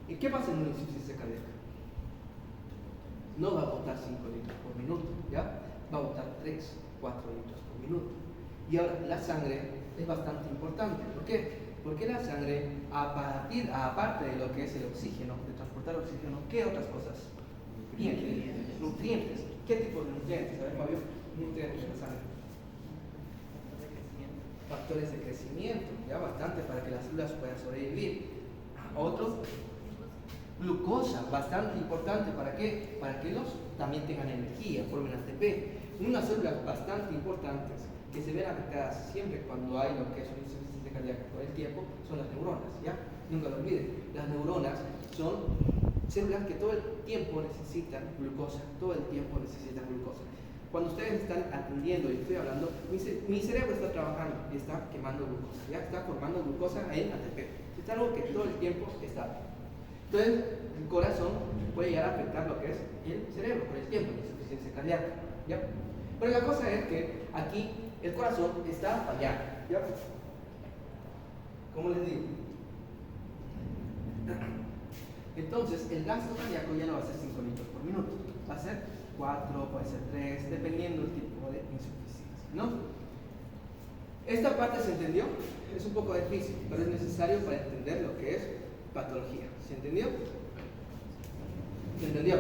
¿Y qué pasa en una insuficiencia cardíaca? No va a botar 5 litros por minuto, ¿ya? Va a botar 3, 4 litros por minuto. Y ahora, la sangre es bastante importante. ¿Por qué? Porque la sangre, aparte de lo que es el oxígeno, de transportar oxígeno, ¿qué otras cosas? Nutrientes. ¿Qué tipo de nutrientes? A ver, Fabio, nutrientes de la sangre. Factores de crecimiento, ya bastante para que las células puedan sobrevivir. Otro, glucosa, bastante importante. ¿Para qué? Para que ellos también tengan energía, formen ATP. Unas células bastante importantes que se ven afectadas siempre cuando hay lo que es una insuficiencia cardíaca con el tiempo son las neuronas, ¿ya? Nunca lo olviden. Las neuronas son células que todo el tiempo necesitan glucosa, todo el tiempo necesitan glucosa. Cuando ustedes están atendiendo y estoy hablando, mi cerebro está trabajando y está quemando glucosa, ya está formando glucosa en ATP. Es algo que todo el tiempo está. Entonces, el corazón puede llegar a afectar lo que es el cerebro con el tiempo, la insuficiencia cardíaca, ¿ya? Pero la cosa es que aquí el corazón está fallando, ¿ya? ¿Cómo les digo? Entonces, el gasto cardíaco ya no va a ser 5 litros por minuto, va a ser 4, puede ser 3, dependiendo del tipo de insuficiencia, ¿no? Esta parte se entendió, es un poco difícil, pero es necesario para entender lo que es patología. ¿Se entendió? ¿Se entendió?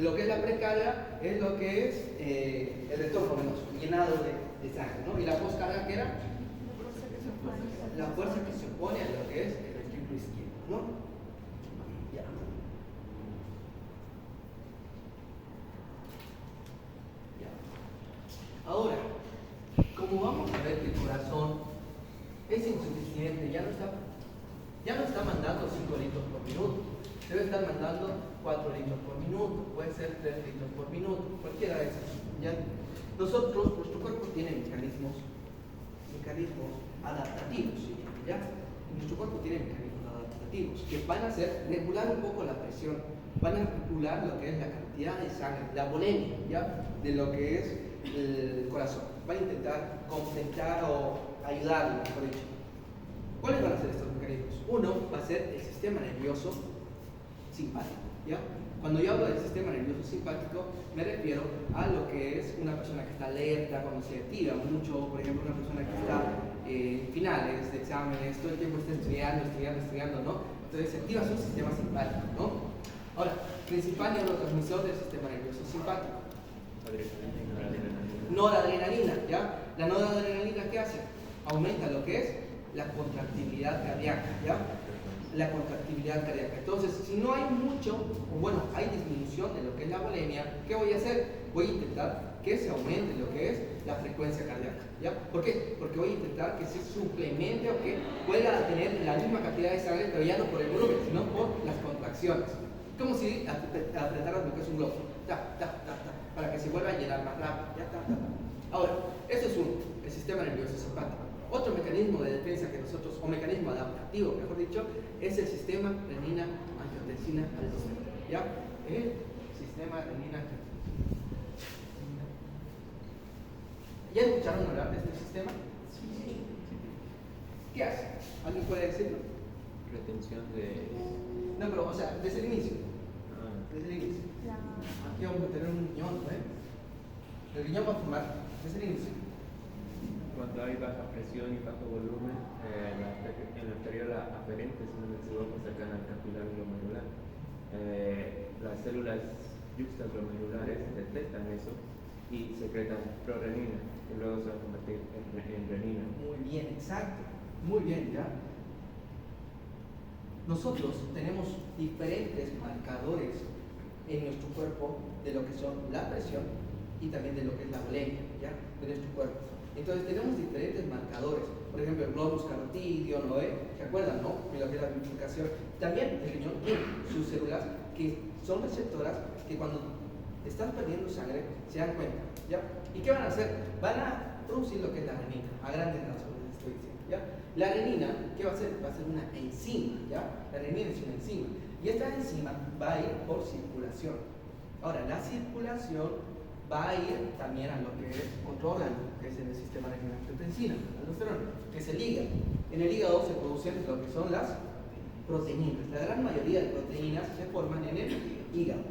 Lo que es la precarga es lo que es el retorno venoso, llenado de sangre, ¿no? Y la postcarga, ¿qué era? La fuerza que se opone a lo que es el ventrículo izquierdo, ¿no? Ya. Ahora, como vamos a ver que el corazón es insuficiente, ya no está mandando 5 litros por minuto, debe estar mandando 4 litros por minuto, puede ser 3 litros por minuto, cualquiera de esas. ¿Ya? Nosotros, nuestro cuerpo tiene mecanismos adaptativos, ¿ya? Nuestro cuerpo tiene mecanismos adaptativos que van a hacer regular un poco la presión, van a regular lo que es la cantidad de sangre, la volemia, ¿ya? De lo que es el corazón. Van a intentar completar o ayudarlo, mejor dicho. ¿Cuáles van a ser estos mecanismos? Uno va a ser el sistema nervioso simpático, ¿ya? Cuando yo hablo del sistema nervioso simpático, me refiero a lo que es una persona que está alerta, cuando se tira mucho, por ejemplo, una persona que está en finales de exámenes, todo el tiempo está estudiando, ¿no? Entonces se activa su sistema simpático, ¿no? Ahora, principal neurotransmisor del sistema nervioso simpático. Noradrenalina, ¿ya? La noradrenalina, ¿qué hace? Aumenta lo que es la contractibilidad cardíaca, ¿ya? La contractibilidad cardíaca. Entonces, si no hay mucho, o bueno, hay disminución de lo que es la bulimia, ¿qué voy a hacer? Voy a intentar que se aumente lo que es la frecuencia cardíaca, ¿ya? ¿Por qué? Porque voy a intentar que se suplemente o que pueda tener la misma cantidad de sangre, pero ya no por el volumen, sino por las contracciones. Como si apretaras lo que es un globo, para que se vuelva a llenar más rápido, Ahora, eso es el sistema nervioso simpático. Otro mecanismo de defensa que nosotros, o mecanismo adaptativo, mejor dicho, es el sistema renina-angiotensina-aldosterona, ¿ya? El sistema renina-angiotensina. ¿Ya escucharon hablar de este sistema? Sí. ¿Qué hace? ¿Alguien puede decirlo? Retención de... No, pero, o sea, desde el inicio. Ah, Desde el inicio. La... Aquí vamos a tener un riñón, ¿eh? El riñón va a formar desde el inicio. cuando hay baja presión y bajo volumen, en la arteriola aferente, si no me equivoco, cercana al capilar glomerular, las células yuxtaglomerulares detectan eso y secretan prorenina, que luego se va a convertir en renina. Muy bien, exacto. Muy bien, ¿ya? Nosotros tenemos diferentes marcadores en nuestro cuerpo de lo que son la presión y también de lo que es la bulimia, ¿ya? De nuestro cuerpo. Entonces tenemos diferentes marcadores. Por ejemplo, el globus carotidio, ¿no? ¿Se acuerdan, no? De lo que es la bifurcación. También el riñón tiene sus células que son receptoras que cuando están perdiendo sangre se dan cuenta, ¿ya? ¿Y qué van a hacer? Van a producir lo que es la renina, a grandes rasgos les estoy diciendo, ¿ya? La renina, ¿qué va a hacer? Va a ser una enzima, ¿ya? La renina es una enzima. Y esta enzima va a ir por circulación. Ahora, la circulación va a ir también a lo que es otro órgano, que es en el sistema renina-angiotensina, aldosterona, que es el hígado. En el hígado se producen lo que son las proteínas. La gran mayoría de proteínas se forman en el hígado.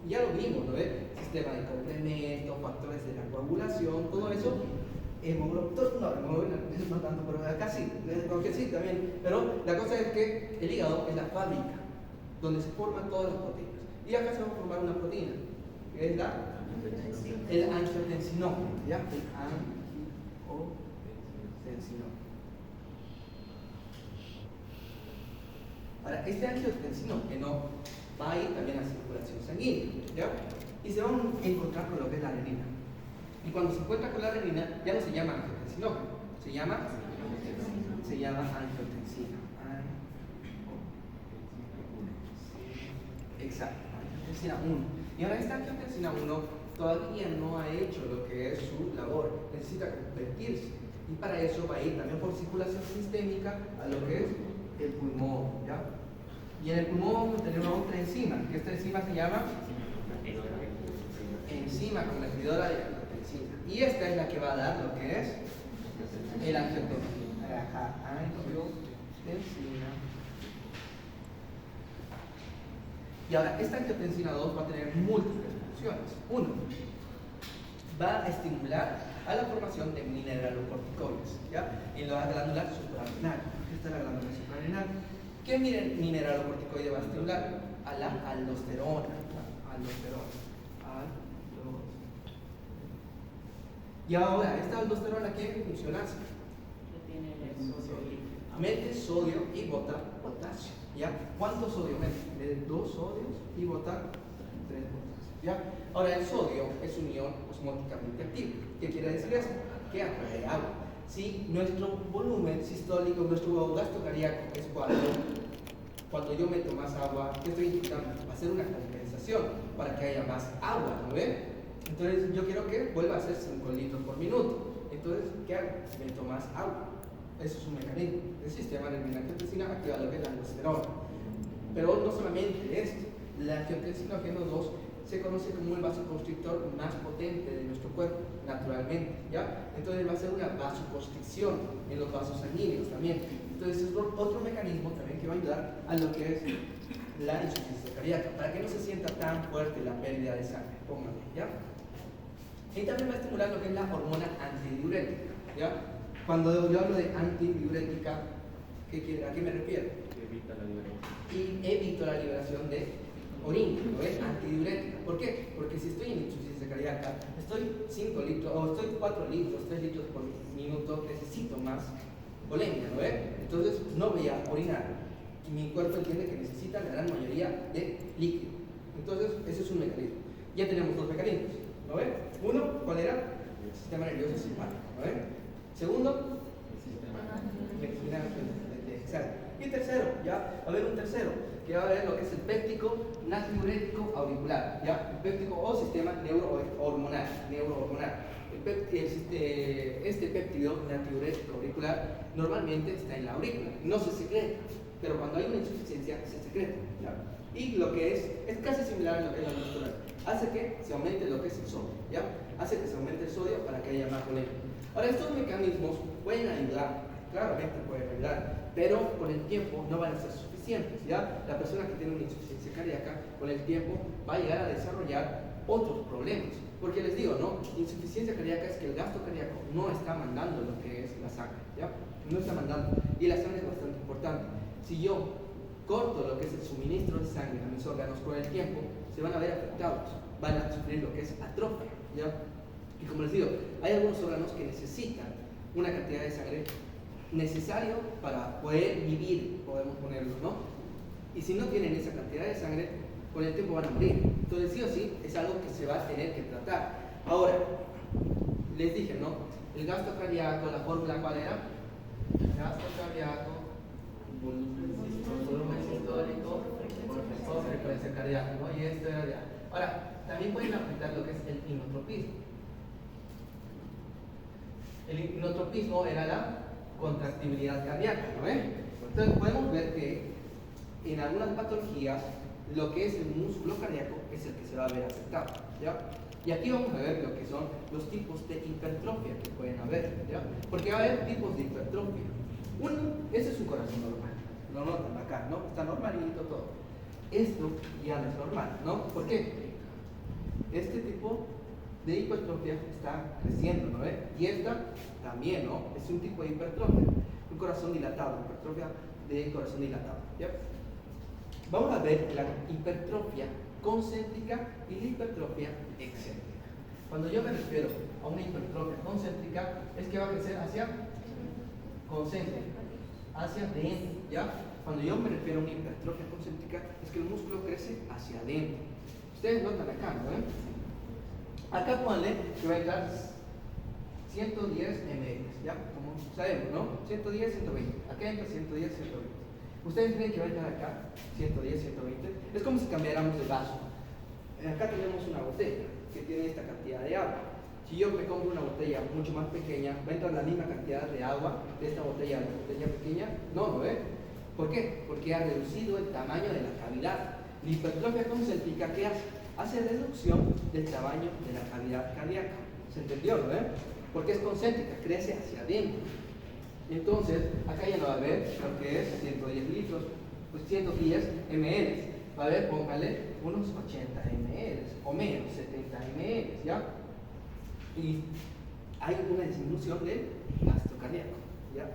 Ya lo vimos, ¿no ves? Sistema de complemento, factores de la coagulación, todo eso. Hemoglobina, no tanto, pero acá sí, aunque sí también. Pero la cosa es que el hígado es la fábrica donde se forman todas las proteínas. Y acá se va a formar una proteína, que es el angiotensinógeno, ¿ya? El angiotensinógeno. Ahora, este angiotensinógeno va a ir también a circulación sanguínea, ¿ya? Y se va a encontrar con lo que es la renina. Y cuando se encuentra con la renina, ya no se llama angiotensinógeno, se llama angiotensina. Exacto, angiotensina 1. Y ahora esta angiotensina 1 todavía no ha hecho lo que es su labor, necesita convertirse. Y para eso va a ir también por circulación sistémica a lo que es el pulmón, ¿ya? Y en el pulmón vamos a tener otra enzima, que esta enzima se llama enzima convertidora de angiotensina. Y esta es la que va a dar lo que es el angiotensina. Angiotensina. Y ahora, esta angiotensina 2 va a tener múltiples funciones. Uno, va a estimular a la formación de mineralocorticoides, ¿ya? En la glándula suprarrenal. Esta es la glándula suprarrenal. ¿Qué mineralocorticoide va a estimular? A la aldosterona. Y ahora, esta aldosterona, ¿qué función hace? Mete sodio y bota potasio, ¿ya? ¿Cuánto sodio mete? Mete 2 sodios y bota 3 potasios, ¿ya? Ahora, el sodio es un ion osmóticamente activo. ¿Qué quiere decir eso? Que atrae agua. Si nuestro volumen sistólico, nuestro gasto cardíaco es cuando yo meto más agua, ¿qué estoy intentando? Hacer una compensación para que haya más agua, ¿no ven? Entonces yo quiero que vuelva a ser 5 litros por minuto. Entonces, ¿qué hago? Meto más agua. Eso es un mecanismo. El sistema de angiotensina activa lo que es la aldosterona. Pero no solamente esto. La angiotensinógeno 2 se conoce como el vasoconstrictor más potente de nuestro cuerpo, naturalmente, ¿ya? Entonces va a ser una vasoconstricción en los vasos sanguíneos también. Entonces es otro mecanismo también que va a ayudar a lo que es la insuficiencia cardíaca, para que no se sienta tan fuerte la pérdida de sangre, póngale, ¿ya? Y también va a estimular lo que es la hormona antidiurética, ¿ya? Cuando yo hablo de antidiurética, ¿a qué me refiero? Que evita la liberación. Y evito la liberación de orina, ¿no ves? Antidiurética. ¿Por qué? Porque si estoy en insuficiencia cardíaca, estoy 5 litros, o estoy 4 litros, 3 litros por minuto, necesito más volemia, ¿no ves? Entonces no voy a orinar. Y mi cuerpo entiende que necesita la gran mayoría de líquido. Entonces, ese es un mecanismo. Ya tenemos dos mecanismos, ¿no ves? Uno, ¿cuál era? El sistema nervioso simpático, ¿no ves? Segundo, y el tercero, ya va a haber un tercero, que va a haber lo que es el péptico natriurético auricular, ya, el péptico o sistema neurohormonal. Este péptido natriurético auricular normalmente está en la aurícula, no se secreta, pero cuando hay una insuficiencia se secreta, ¿ya? Y lo que es casi similar a lo que es la muscular, hace que se aumente lo que es el sodio, ¿ya? Hace que se aumente el sodio para que haya más volemia. Ahora, estos mecanismos pueden ayudar, claramente pueden ayudar, pero con el tiempo no van a ser suficientes, ¿ya? La persona que tiene una insuficiencia cardíaca, con el tiempo va a llegar a desarrollar otros problemas, porque les digo, ¿no? Insuficiencia cardíaca es que el gasto cardíaco no está mandando lo que es la sangre, ¿ya? No está mandando, y la sangre es bastante importante. Si yo corto lo que es el suministro de sangre a mis órganos con el tiempo, se van a ver afectados, van a sufrir lo que es atrofia, ¿ya? Y como les digo, hay algunos órganos que necesitan una cantidad de sangre necesario para poder vivir, podemos ponerlo, ¿no? Y si no tienen esa cantidad de sangre, con el tiempo van a morir. Entonces, sí o sí, es algo que se va a tener que tratar. Ahora, les dije, ¿no? El gasto cardíaco, la fórmula, ¿cuál era? Gasto cardíaco, volumen sistólico, por frecuencia cardíaca, ¿no? Y esto era ya. Ahora, también pueden afectar lo que es el inotropismo. El inotropismo era la contractibilidad cardíaca, ¿no ven? Entonces podemos ver que en algunas patologías lo que es el músculo cardíaco es el que se va a ver afectado, ¿ya? Y aquí vamos a ver lo que son los tipos de hipertrofia que pueden haber, ¿ya? Porque va a haber tipos de hipertrofia. Uno, ese es un corazón normal, lo notan acá, ¿no? Está normalito todo. Esto ya no es normal, ¿no? ¿Por qué? Este tipo de hipertrofia está creciendo, ¿no ves? Y esta también, ¿no? Es un tipo de hipertrofia, un corazón dilatado, hipertrofia de corazón dilatado, ¿ya? Vamos a ver la hipertrofia concéntrica y la hipertrofia excéntrica. Cuando yo me refiero a una hipertrofia concéntrica, es que va a crecer hacia concéntrica, hacia adentro, ¿ya? Cuando yo me refiero a una hipertrofia concéntrica, es que el músculo crece hacia adentro. Ustedes notan acá, ¿no? Acá ponle que va a entrar 110 ml, ¿ya? Como sabemos, ¿no? 110, 120. Acá entra 110, 120. Ustedes creen que va a entrar acá 110, 120. Es como si cambiáramos de vaso. Acá tenemos una botella que tiene esta cantidad de agua. Si yo me compro una botella mucho más pequeña, ¿va a entrar la misma cantidad de agua de esta botella a la botella pequeña? No, ¿no ve? ¿Por qué? Porque ha reducido el tamaño de la cavidad. La hipertrofia concéntrica, ¿qué hace? Hace reducción del tamaño de la cavidad cardíaca. ¿Se entendió, no? Porque es concéntrica, crece hacia adentro. Entonces, acá ya no va a haber lo que es 110 litros, pues 110 ml. Va a haber, póngale, unos 80 ml o menos, 70 ml, ¿ya? Y hay una disminución del gasto cardíaco, ¿ya?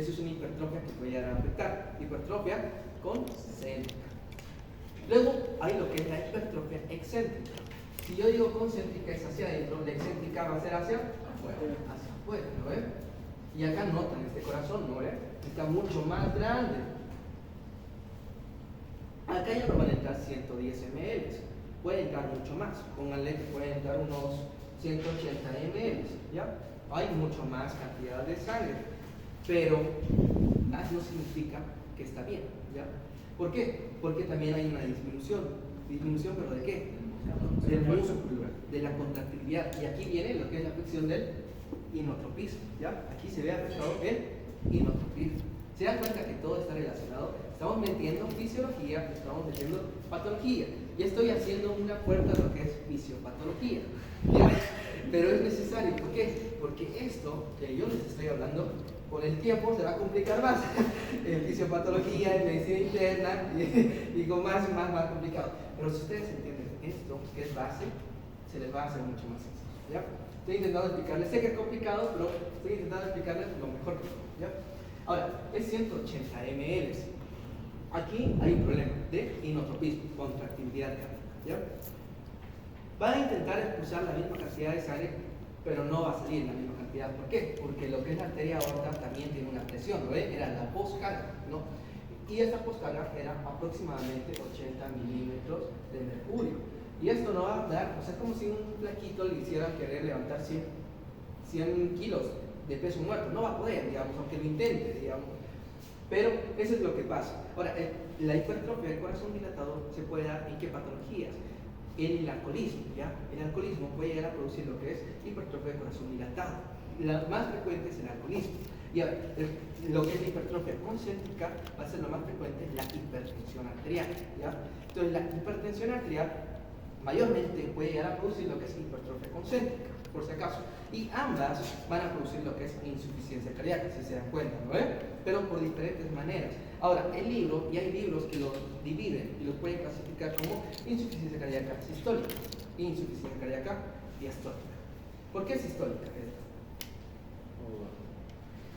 Eso es una hipertrofia que puede llegar a afectar. Hipertrofia concéntrica. Luego hay lo que es la hipertrofia excéntrica. Si yo digo concéntrica es hacia adentro, la excéntrica va a ser hacia afuera, ¿no ves? Y acá notan este corazón, ¿no ves? Está mucho más grande. Acá ya no van a entrar 110 ml, puede entrar mucho más. Pónganle que pueden entrar unos 180 ml, ¿ya? Hay mucho más cantidad de sangre, pero más no significa que está bien, ¿ya? ¿Por qué? Porque también hay una disminución. ¿Disminución pero de qué? Del músculo, de la contractilidad. Y aquí viene lo que es la afección del inotropismo, ¿ya? Aquí se ve afectado el inotropismo. ¿Se dan cuenta que todo está relacionado? Estamos metiendo fisiología, estamos metiendo patología. Ya estoy haciendo una puerta a lo que es fisiopatología, ¿ya? Pero es necesario, ¿por qué? Porque esto que yo les estoy hablando, con el tiempo se va a complicar más. En fisiopatología, en medicina interna, y con más complicado. Pero si ustedes entienden esto, que es base, se les va a hacer mucho más sencillo, ¿ya? Estoy intentando explicarles, sé que es complicado, pero estoy intentando explicarles lo mejor que puedo, ¿ya? Ahora, es 180 ml. Aquí hay un problema de inotropismo, contractilidad cardíaca, ¿ya? Van a intentar expulsar la misma cantidad de sangre, pero no va a salir la misma cantidad. ¿Por qué? Porque lo que es la arteria aorta también tiene una presión, ¿lo ven? Era la poscarga, ¿no? Y esta poscarga era aproximadamente 80 milímetros de mercurio. Y esto no va a dar, o sea, es como si un flaquito le hiciera querer levantar 100 kilos de peso muerto. No va a poder, digamos, aunque lo intente, digamos. Pero eso es lo que pasa. Ahora, la hipertrofia del corazón dilatado se puede dar en qué patologías. En el alcoholismo, ¿ya? El alcoholismo puede llegar a producir lo que es hipertrofia del corazón dilatado. La más frecuente es el alcoholismo. Y lo que es la hipertrofia concéntrica va a ser lo más frecuente, la hipertensión arterial, ¿ya? Entonces, la hipertensión arterial mayormente puede llegar a producir lo que es hipertrofia concéntrica, por si acaso. Y ambas van a producir lo que es insuficiencia cardíaca, si se dan cuenta, ¿no? Pero por diferentes maneras. Ahora, el libro, y hay libros que los dividen y los pueden clasificar como insuficiencia cardíaca sistólica, insuficiencia cardíaca diastólica. ¿Por qué sistólica?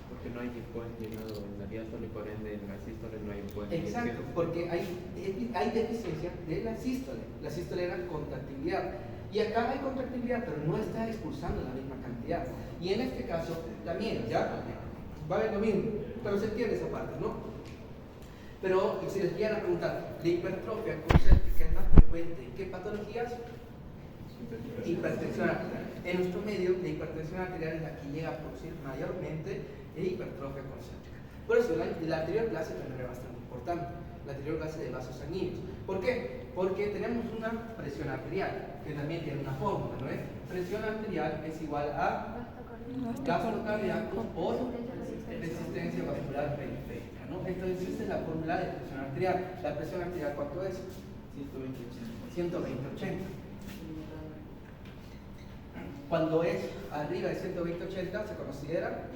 Porque no hay puente llenado en la diástole, por ende en la sístole no hay puente. Exacto, porque hay deficiencia de la sístole. La sístole era contractilidad. Y acá hay contractilidad, pero no está expulsando la misma cantidad. Y en este caso también, ¿ya? Va a haber lo mismo, pero se entiende esa parte, ¿no? Pero si les quieren preguntar, ¿la hipertrofia concéntrica es más frecuente en qué patologías? Hipertensión arterial. En nuestro medio, la hipertensión arterial es la que llega a producir mayormente hipertrofia concéntrica. Por eso, la anterior clase también era bastante importante, la anterior clase de vasos sanguíneos. ¿Por qué? Porque tenemos una presión arterial, que también tiene una fórmula, ¿no es? Presión arterial es igual a gasto cardíaco por resistencia vascular periférica, ¿no? Entonces, esta es la fórmula de presión arterial. ¿La presión arterial cuánto es? 120/80. Cuando es arriba de 120/80 se considera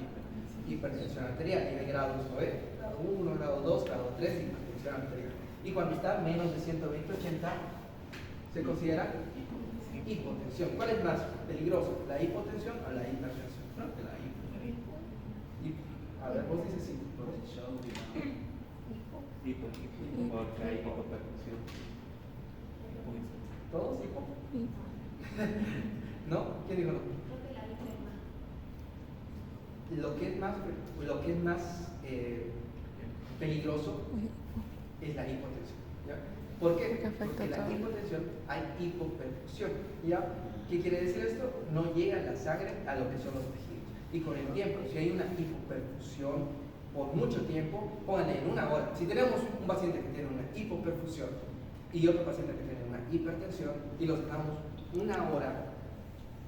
hipertensión arterial, tiene grados, ¿no? Grado 1, grado 2, grado 3, hipertensión arterial. Y cuando está menos de 120/80 se considera hipotensión. ¿Cuál es más peligroso? ¿La hipotensión o la hipertensión? ¿No? A ver, vos dices sí. Porque hay hipoperfusión. ¿Todos hipo? ¿No? ¿Quién dijo no? Lo que es más peligroso es la hipotensión, ¿ya? ¿Por qué? Porque en la hipotensión hay hipoperfusión, ¿ya? ¿Qué quiere decir esto? No llega la sangre a lo que son los tejidos. Y con el tiempo, si hay una hipoperfusión por mucho tiempo, pónganle en una hora. Si tenemos un paciente que tiene una hipoperfusión y otro paciente que tiene una hipertensión y los dejamos una hora,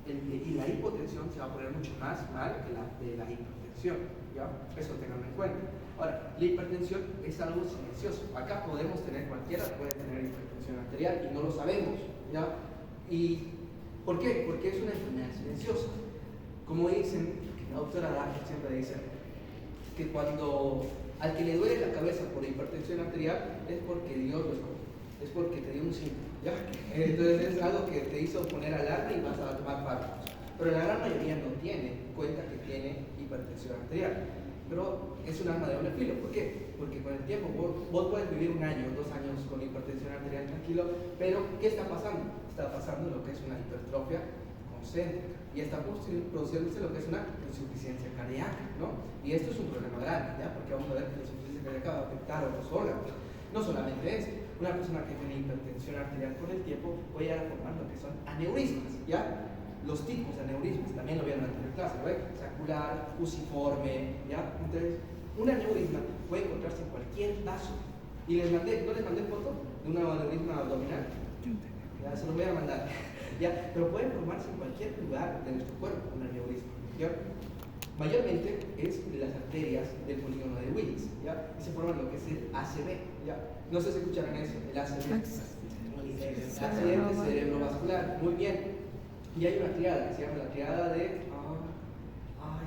y la hipotensión se va a poner mucho más mal que la de la hipertensión, ¿ya? Eso tenganlo en cuenta. Ahora, la hipertensión es algo silencioso. Acá podemos tener, cualquiera puede tener hipertensión arterial y no lo sabemos, ¿ya? ¿Y por qué? Porque es una enfermedad silenciosa. Como dicen, la doctora Dahl siempre dice que cuando al que le duele la cabeza por hipertensión arterial es porque Dios lo escogió, es porque te dio un síntoma, ¿ya? Entonces es algo que te hizo poner alarma y vas a tomar fármacos. Pero la gran mayoría no tiene cuenta que tiene hipertensión arterial. Pero es un arma de doble filo. ¿Por qué? Porque con el tiempo vos puedes vivir 1 año, 2 años con hipertensión arterial tranquilo, pero ¿qué está pasando? Está pasando lo que es una hipertrofia concéntrica y está produciéndose lo que es una insuficiencia cardíaca, ¿no? Y esto es un problema grande, ¿ya? Porque vamos a ver que la insuficiencia cardíaca va a afectar a otros órganos. No solamente eso, una persona que tiene hipertensión arterial con el tiempo puede llegar a formar lo que son aneurismas, ¿ya? Los tipos de aneurismas, también lo vieron en la anterior clase, ¿no? Sacular, fusiforme, ¿ya? Entonces, un aneurisma puede encontrarse en cualquier vaso. Y no les mandé foto de un aneurisma abdominal. Ya, se los voy a mandar. ¿Ya? Pero pueden formarse en cualquier lugar de nuestro cuerpo, un aneurisma, ¿ya? Mayormente es de las arterias del polígono de Willis, ¿ya? Y se forma lo que es el ACV, ¿ya? No sé si escucharon eso, el ACV. Accidente cerebrovascular, muy bien. Y hay una triada que se llama la triada de...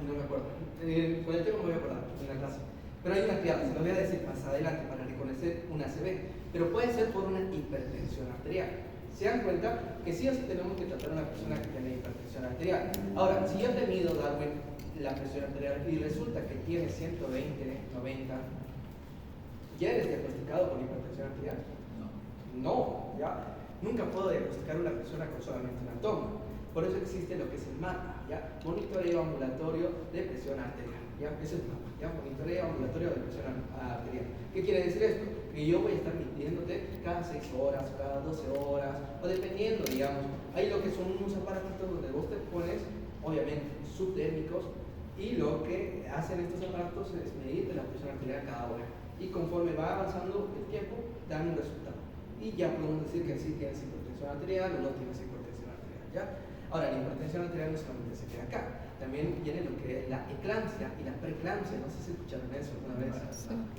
no me acuerdo. Con el tiempo me voy a acordar en la clase. Pero hay una triada, se lo voy a decir más adelante para reconocer un ACV. Pero puede ser por una hipertensión arterial. Se dan cuenta que sí o sí tenemos que tratar a una persona que tiene hipertensión arterial. Ahora, si yo te mido, Darwin, la presión arterial y resulta que tiene 120, 90, ¿Quieres diagnosticado con hipertensión arterial? No, ¿ya? Nunca puedo diagnosticar a una persona con solamente una toma. Por eso existe lo que es el MAPA, ¿ya? Monitoreo ambulatorio de presión arterial, ¿ya? Eso es MAPA, ¿ya? Monitoreo ambulatorio de presión arterial. ¿Qué quiere decir esto? Que yo voy a estar midiéndote cada 6 horas, cada 12 horas, o dependiendo, digamos. Hay lo que son unos aparatitos donde vos te pones, obviamente, subtérmicos, y lo que hacen estos aparatos es medirte la presión arterial cada hora. Y conforme va avanzando el tiempo, dan un resultado. Y ya podemos decir que sí tienes hipertensión arterial o no tienes hipertensión arterial, ¿ya? Ahora, la hipertensión arterial no solamente se queda acá, también viene lo que es la eclampsia y la preeclampsia. No sé si escucharon eso alguna vez.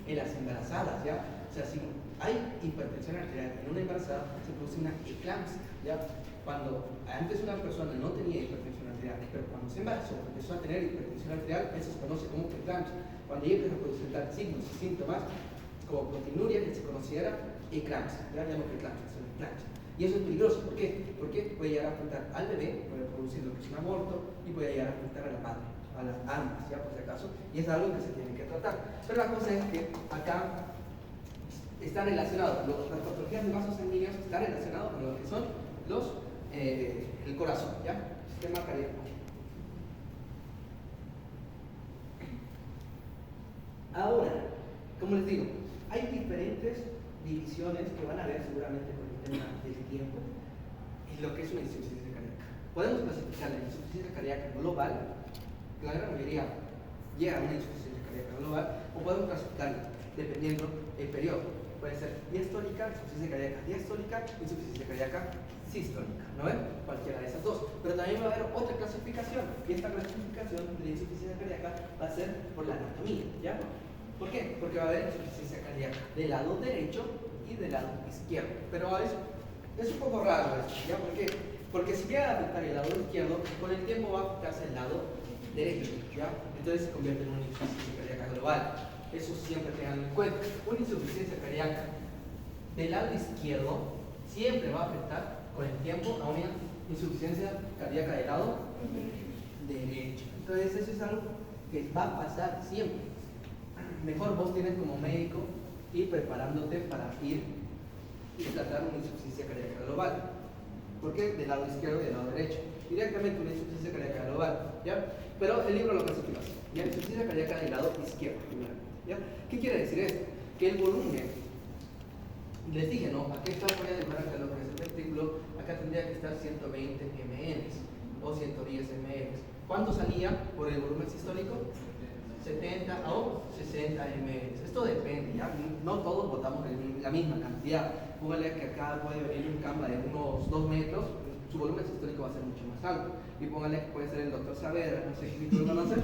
En las embarazadas, ¿ya? O sea, si hay hipertensión arterial en una embarazada, se produce una eclampsia, ¿ya? Cuando antes una persona no tenía hipertensión arterial, pero cuando se embarazó, empezó a tener hipertensión arterial, eso se conoce como preeclampsia. Cuando ella empieza a presentar signos y síntomas como proteinuria, que se considera eclampsia, ya no preeclampsia, sino eclampsia. Y eso es peligroso, ¿por qué? Porque puede llegar a afectar al bebé, puede producir lo que es un aborto y puede llegar a afectar a la madre, a las ambas, ya por si acaso, y es algo que se tiene que tratar. Pero la cosa es que acá está relacionado, las patologías de vasos sanguíneos están relacionadas con lo que son el corazón, ¿ya? Sistema cardíaco. Ahora, como les digo, hay diferentes divisiones que van a ver seguramente con el tema del tiempo en lo que es una insuficiencia cardíaca. Podemos clasificar la insuficiencia cardíaca global, que la gran mayoría llega a una insuficiencia cardíaca global, o podemos clasificarla dependiendo el periodo. Puede ser diastólica, insuficiencia cardíaca diastólica, insuficiencia cardíaca sistólica, ¿no ven? Cualquiera de esas dos. Pero también va a haber otra clasificación, y esta clasificación de la insuficiencia cardíaca va a ser por la anatomía, ¿ya? ¿Por qué? Porque va a haber insuficiencia cardíaca del lado derecho y del lado izquierdo. Pero es un poco raro esto, ¿ya? ¿Por qué? Porque si llega a afectar el lado izquierdo, con el tiempo va a afectarse el lado derecho, ¿ya? Entonces se convierte en una insuficiencia cardíaca global. Eso siempre tengan en cuenta. Una insuficiencia cardíaca del lado izquierdo siempre va a afectar con el tiempo a una insuficiencia cardíaca del lado derecho. Entonces eso es algo que va a pasar siempre. Mejor vos tienes como médico ir preparándote para ir y tratar una insuficiencia cardíaca global. ¿Por qué? Del lado izquierdo y del lado derecho. Directamente una insuficiencia cardíaca global, ¿ya? Pero el libro lo clasifica así, ¿ya? Insuficiencia cardíaca del lado izquierdo, ¿ya? ¿Qué quiere decir esto? Que el volumen, les dije, ¿no? Aquí está, voy a dibujar acá lo que es el ventrículo, acá tendría que estar 120 ml o 110 ml. ¿Cuánto salía por el volumen sistólico? 70 o 60 ml. Esto depende, ¿ya? No todos botamos la misma cantidad. Póngale que acá puede venir un camba de unos 2 metros, su volumen sistólico va a ser mucho más alto. Y póngale que puede ser el doctor Saavedra, no sé si tú lo conoces,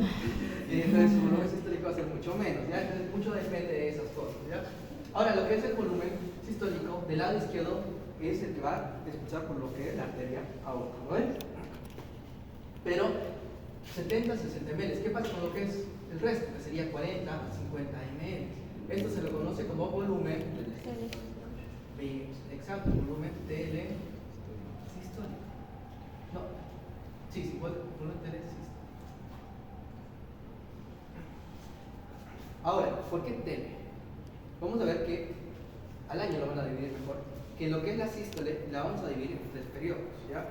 y entonces su volumen sistólico va a ser mucho menos, ¿ya? Entonces mucho depende de esas cosas, ¿ya? Ahora, lo que es el volumen sistólico del lado izquierdo es el que va a expulsar por lo que es la arteria aorta, ¿no ven? Pero 70 60 ml. ¿Qué pasa con lo que es el resto? Que sería 40 a 50 ml. Esto se lo conoce como volumen exacto, volumen telesistólico. No, sí, volumen telesistólico. Ahora, ¿por qué tele? Vamos a ver que al año lo van a dividir mejor. Que lo que es la sístole la vamos a dividir en 3 periodos, ¿ya?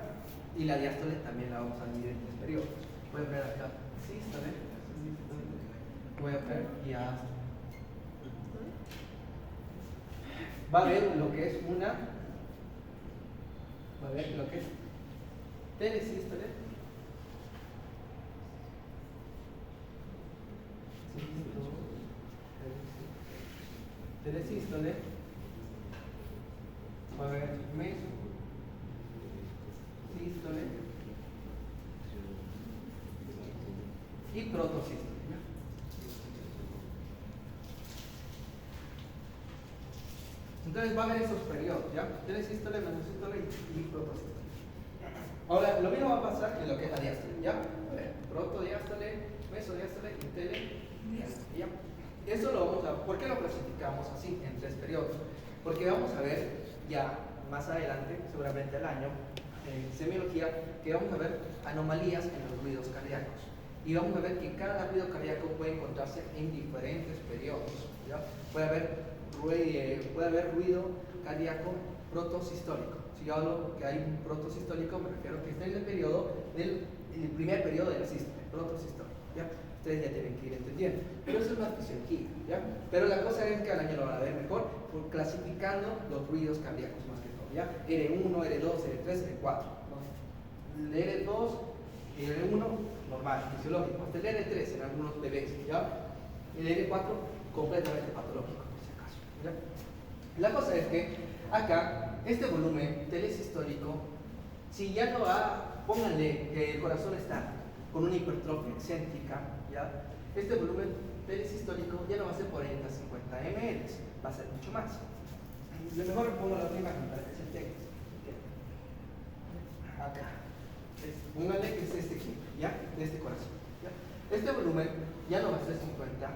Y la diástole también la vamos a dividir en 3 periodos. Voy a poner acá sístole, voy a poner diástole. Va a haber lo que es telesístole, telesístole, va a haber mesosístole y protosístole. Entonces va a haber esos periodos, ¿ya? Telesístole, mesosístole y protosístole. Ahora, lo mismo va a pasar en lo que es la diástole, ¿ya? A ver, protodiástole, mesodiástole y telediástole, ¿ya? Eso lo vamos a... ¿Por qué lo clasificamos así, en 3 periodos? Porque vamos a ver ya más adelante, seguramente al año, en semiología, que vamos a ver anomalías en los ruidos cardíacos. Y vamos a ver que cada ruido cardíaco puede encontrarse en diferentes periodos, ¿ya? Puede haber puede haber ruido cardíaco protosistólico. Si yo hablo que hay un protosistólico, me refiero a que está en el periodo el primer periodo de la sístole, protosistólico, ¿ya? Ustedes ya tienen que ir entendiendo. Pero eso es más fisiología, ¿ya? Pero la cosa es que al año lo van a ver mejor clasificando los ruidos cardíacos más que todo, ¿ya? R1, R2, R3, R4, ¿no? El R2 y el R1 normal, fisiológico, hasta el R3 en algunos bebés, ¿ya? El R4 completamente patológico, por si acaso, ¿ya? La cosa es que acá, este volumen telesistólico, si ya no va, pónganle que el corazón está con una hipertrofia excéntrica, ¿ya? Este volumen telesistólico ya no va a ser 40, 50 ml, va a ser mucho más. Lo mejor pongo la otra imagen para que se entienda. Acá. Pónganle que es este ejemplo, ¿ya? De este corazón, ¿ya? Este volumen ya no va a ser 50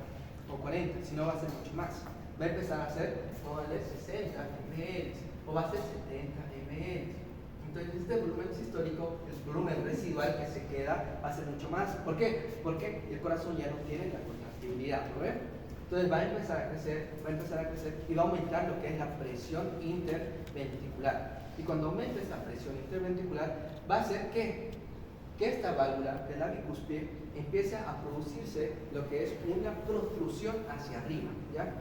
o 40, sino va a ser mucho más. Va a empezar a ser, pónganle 60 ml o va a ser 70 ml. Entonces este volumen sistólico, el volumen residual que se queda, va a ser mucho más. ¿Por qué? Porque el corazón ya no tiene la contractibilidad, ¿no ven? Entonces va a empezar a crecer y va a aumentar lo que es la presión interventricular. Y cuando aumente esta presión interventricular, va a hacer que esta válvula, que es la bicúspide, empiece a producirse lo que es una protrusión hacia arriba, ¿ya?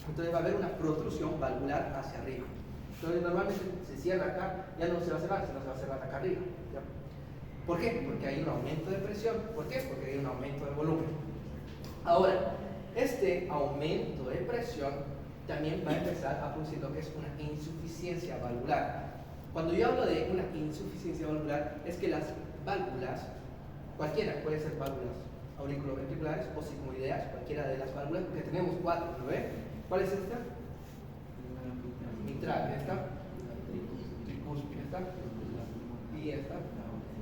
Entonces va a haber una protrusión valvular hacia arriba. Entonces normalmente se cierra acá, ya no se va a cerrar, sino se va a cerrar acá arriba, ¿ya? ¿Por qué? Porque hay un aumento de presión. ¿Por qué? Porque hay un aumento de volumen. Ahora, este aumento de presión también va a empezar a producir lo que es una insuficiencia valvular. Cuando yo hablo de una insuficiencia valvular, es que las válvulas, cualquiera, puede ser válvulas auriculoventriculares o sigmoideas, cualquiera de las válvulas, porque tenemos 4, ¿no ve? ¿Cuál es esta? Mitral, esta, tricúspide, esta, y esta,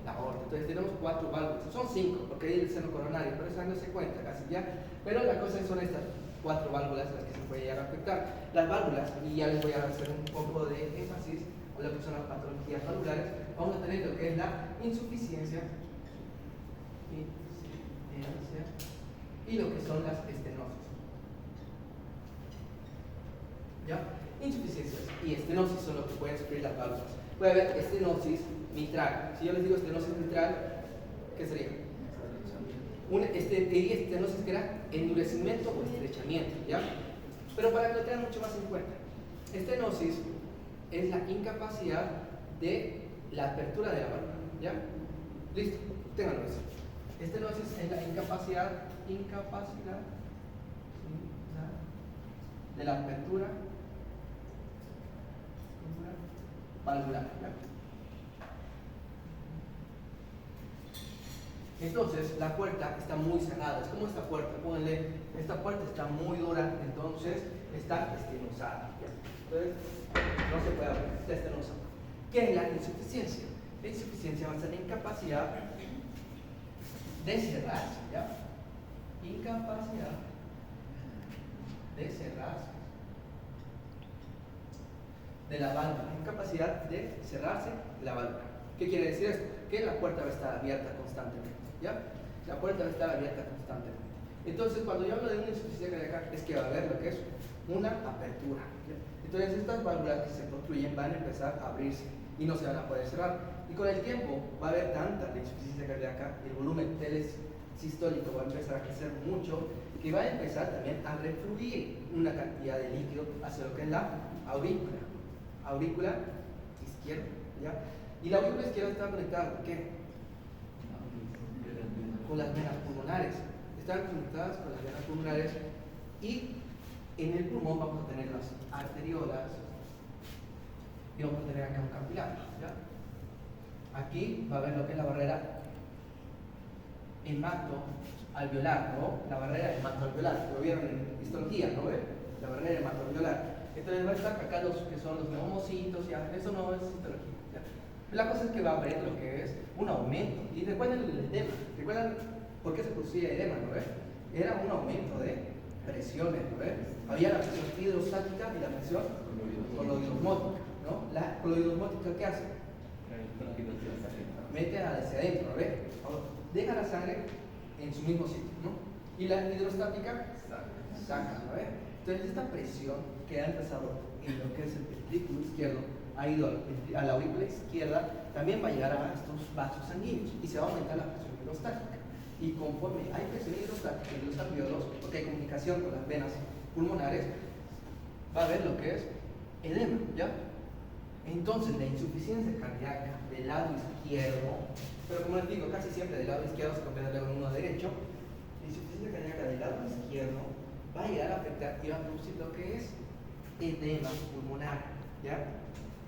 la aorta. Entonces tenemos 4 válvulas, son 5, porque hay el seno coronario, pero esa no se cuenta casi ya. Pero la cosa son estas 4 válvulas las que se puede llegar a afectar. Las válvulas, y ya les voy a hacer un poco de énfasis en lo que son las patologías valvulares, vamos a tener lo que es la insuficiencia y lo que son las estenosis. ¿Ya? Insuficiencias y estenosis son lo que pueden sufrir las válvulas. Puede haber estenosis mitral. Si yo les digo estenosis mitral, ¿qué sería? Una estenosis que era endurecimiento o estrechamiento, ¿ya? Pero para que lo tengan mucho más en cuenta, estenosis es la incapacidad de la apertura de la válvula, ¿ya? Listo, ténganlo eso. Estenosis es la incapacidad de la apertura valvular, ¿ya? Entonces la puerta está muy cerrada, es como esta puerta, pónganle, esta puerta está muy dura, entonces está estenosada, ¿ya? Entonces no se puede abrir, está estenosada. ¿Qué es la insuficiencia? La insuficiencia va a ser la incapacidad de cerrarse, ¿ya? Incapacidad de cerrarse de la válvula, incapacidad de cerrarse la válvula. ¿Qué quiere decir esto? Que la puerta va a estar abierta constantemente, ¿ya? La puerta va a estar abierta constantemente. Entonces, cuando yo hablo de una insuficiencia cardíaca, es que va a haber lo que es una apertura, ¿ya? Entonces, estas válvulas que se construyen van a empezar a abrirse y no se van a poder cerrar. Y con el tiempo va a haber tanta la insuficiencia cardíaca, el volumen telesistólico va a empezar a crecer mucho, que va a empezar también a refluir una cantidad de líquido hacia lo que es la aurícula izquierda, ¿ya? Y la aurícula izquierda está conectada ¿con qué? Con las venas pulmonares. Están conectadas con las venas pulmonares y en el pulmón vamos a tener las arteriolas y vamos a tener acá un capilar, ¿ya? Aquí va a haber lo que es la barrera hematoalveolar, ¿no? La barrera hematoalveolar, lo vieron en histología, ¿no? La barrera hematoalveolar. Entonces va a estar acá los que son los neumocitos, ya, eso no es histología, ¿ya? La cosa es que va a haber lo que es un aumento. Y recuerden el edema, recuerdan por qué se producía edema, ¿no? Era un aumento de presiones, ¿no? Había la presión hidrostática y la presión coloidosmótica, ¿no? La coloidosmótica, ¿qué hace? Mete hacia adentro, ¿no? Deja la sangre en su mismo sitio, ¿no? Y la hidrostática saca, ¿no? Entonces esta presión que ha empezado en lo que es el ventrículo izquierdo, ha ido a la aurícula izquierda, también va a llegar a estos vasos sanguíneos y se va a aumentar la presión hidrostática. Y conforme hay presión hidrostática en los alvéolos, porque hay comunicación con las venas pulmonares, va a haber lo que es edema, ¿ya? Entonces, la insuficiencia cardíaca del lado izquierdo, pero como les digo, casi siempre del lado izquierdo se complementa con uno derecho, la insuficiencia cardíaca del lado izquierdo va a llegar a afectar y va a producir lo que es edema pulmonar, ¿ya?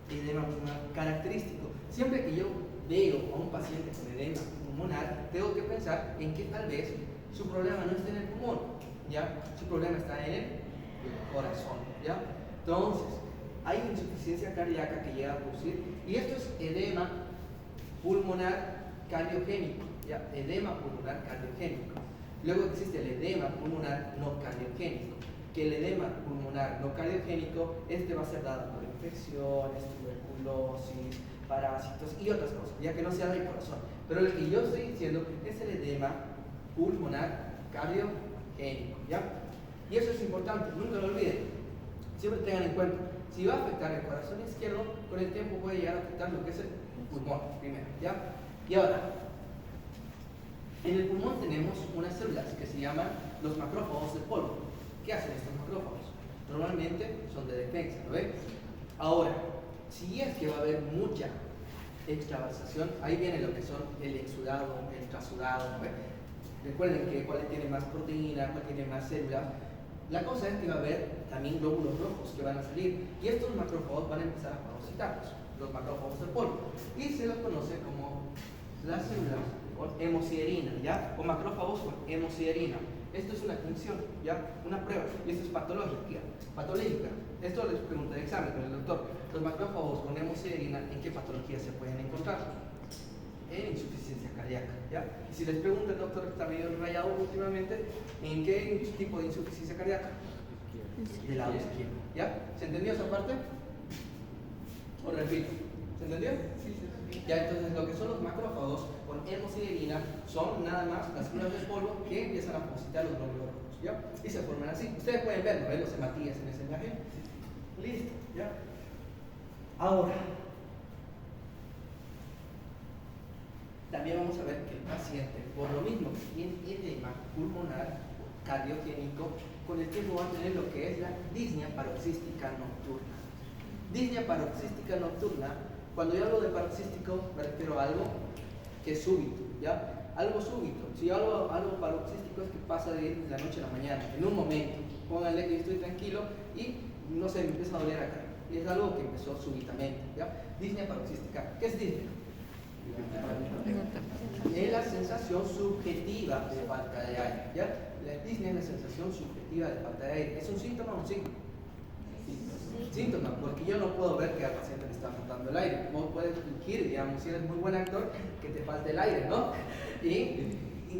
Edema pulmonar característico. Siempre que yo veo a un paciente con edema pulmonar, tengo que pensar en que tal vez su problema no está en el pulmón, ¿ya? Su problema está en el corazón, ¿ya? Entonces, hay insuficiencia cardíaca que llega a producir, y esto es edema pulmonar cardiogénico, ¿ya? Edema pulmonar cardiogénico. Luego existe el edema pulmonar no cardiogénico, que el edema pulmonar no cardiogénico, este va a ser dado por infecciones, tuberculosis, parásitos y otras cosas, ya que no sea del corazón. Pero lo que yo estoy diciendo es el edema pulmonar cardiogénico, ¿ya? Y eso es importante, nunca lo olviden. Siempre tengan en cuenta, si va a afectar el corazón izquierdo, con el tiempo puede llegar a afectar lo que es el pulmón primero, ¿ya? Y ahora, en el pulmón tenemos unas células que se llaman los macrófagos de polvo. ¿Qué hacen estos macrófagos? Normalmente son de defensa, ¿no ves? Ahora, si es que va a haber mucha extravasación, ahí viene lo que son el exudado, el trasudado, ¿no ves? Recuerden que cuál tiene más proteína, cuál tiene más células. La cosa es que va a haber también glóbulos rojos que van a salir, y estos macrófagos van a empezar a fagocitarlos, los macrófagos de polvo, y se los conoce como las células con hemosiderina, ¿ya? O macrófagos con hemosiderina. Esto es una función, ¿ya? Una prueba, y esto es patológica. Esto les pregunta el examen con el doctor. Los macrófagos con hemosiderina, ¿en qué patología se pueden encontrar? En insuficiencia cardíaca, ¿ya? Y si les pregunta el doctor, que está medio rayado últimamente, ¿en qué tipo de insuficiencia cardíaca? Del lado izquierdo, ¿ya? ¿Se entendió esa parte? ¿O repito? ¿Se entendió? Sí, sí. Ya, entonces lo que son los macrófagos con hemosiderina son nada más las células de polvo que empiezan a fagocitar los glóbulos rojos, ¿ya? Y se forman así. Ustedes pueden verlo, ¿ven los hematíes en esa imagen? Listo, ¿ya? Ahora, también vamos a ver que el paciente, por lo mismo que tiene edema pulmonar cardiogénico, con el tiempo va a tener lo que es la disnea paroxística nocturna. Disnea paroxística nocturna, cuando yo hablo de paroxístico, me refiero a algo que es súbito, ¿ya? Algo súbito. Si algo paroxístico es que pasa de la noche a la mañana, en un momento. Pónganle que yo estoy tranquilo y no sé, me empieza a doler acá. Y es algo que empezó súbitamente, ¿ya? Disnea paroxística. ¿Qué es disnea? Es la sensación subjetiva de falta de aire, ¿ya? La disnea es la sensación subjetiva de falta de aire. ¿Es un síntoma o un signo? Síntoma, porque yo no puedo ver que al paciente le está faltando el aire. Vos puedes fingir, digamos, si eres muy buen actor, que te falte el aire, ¿no? Y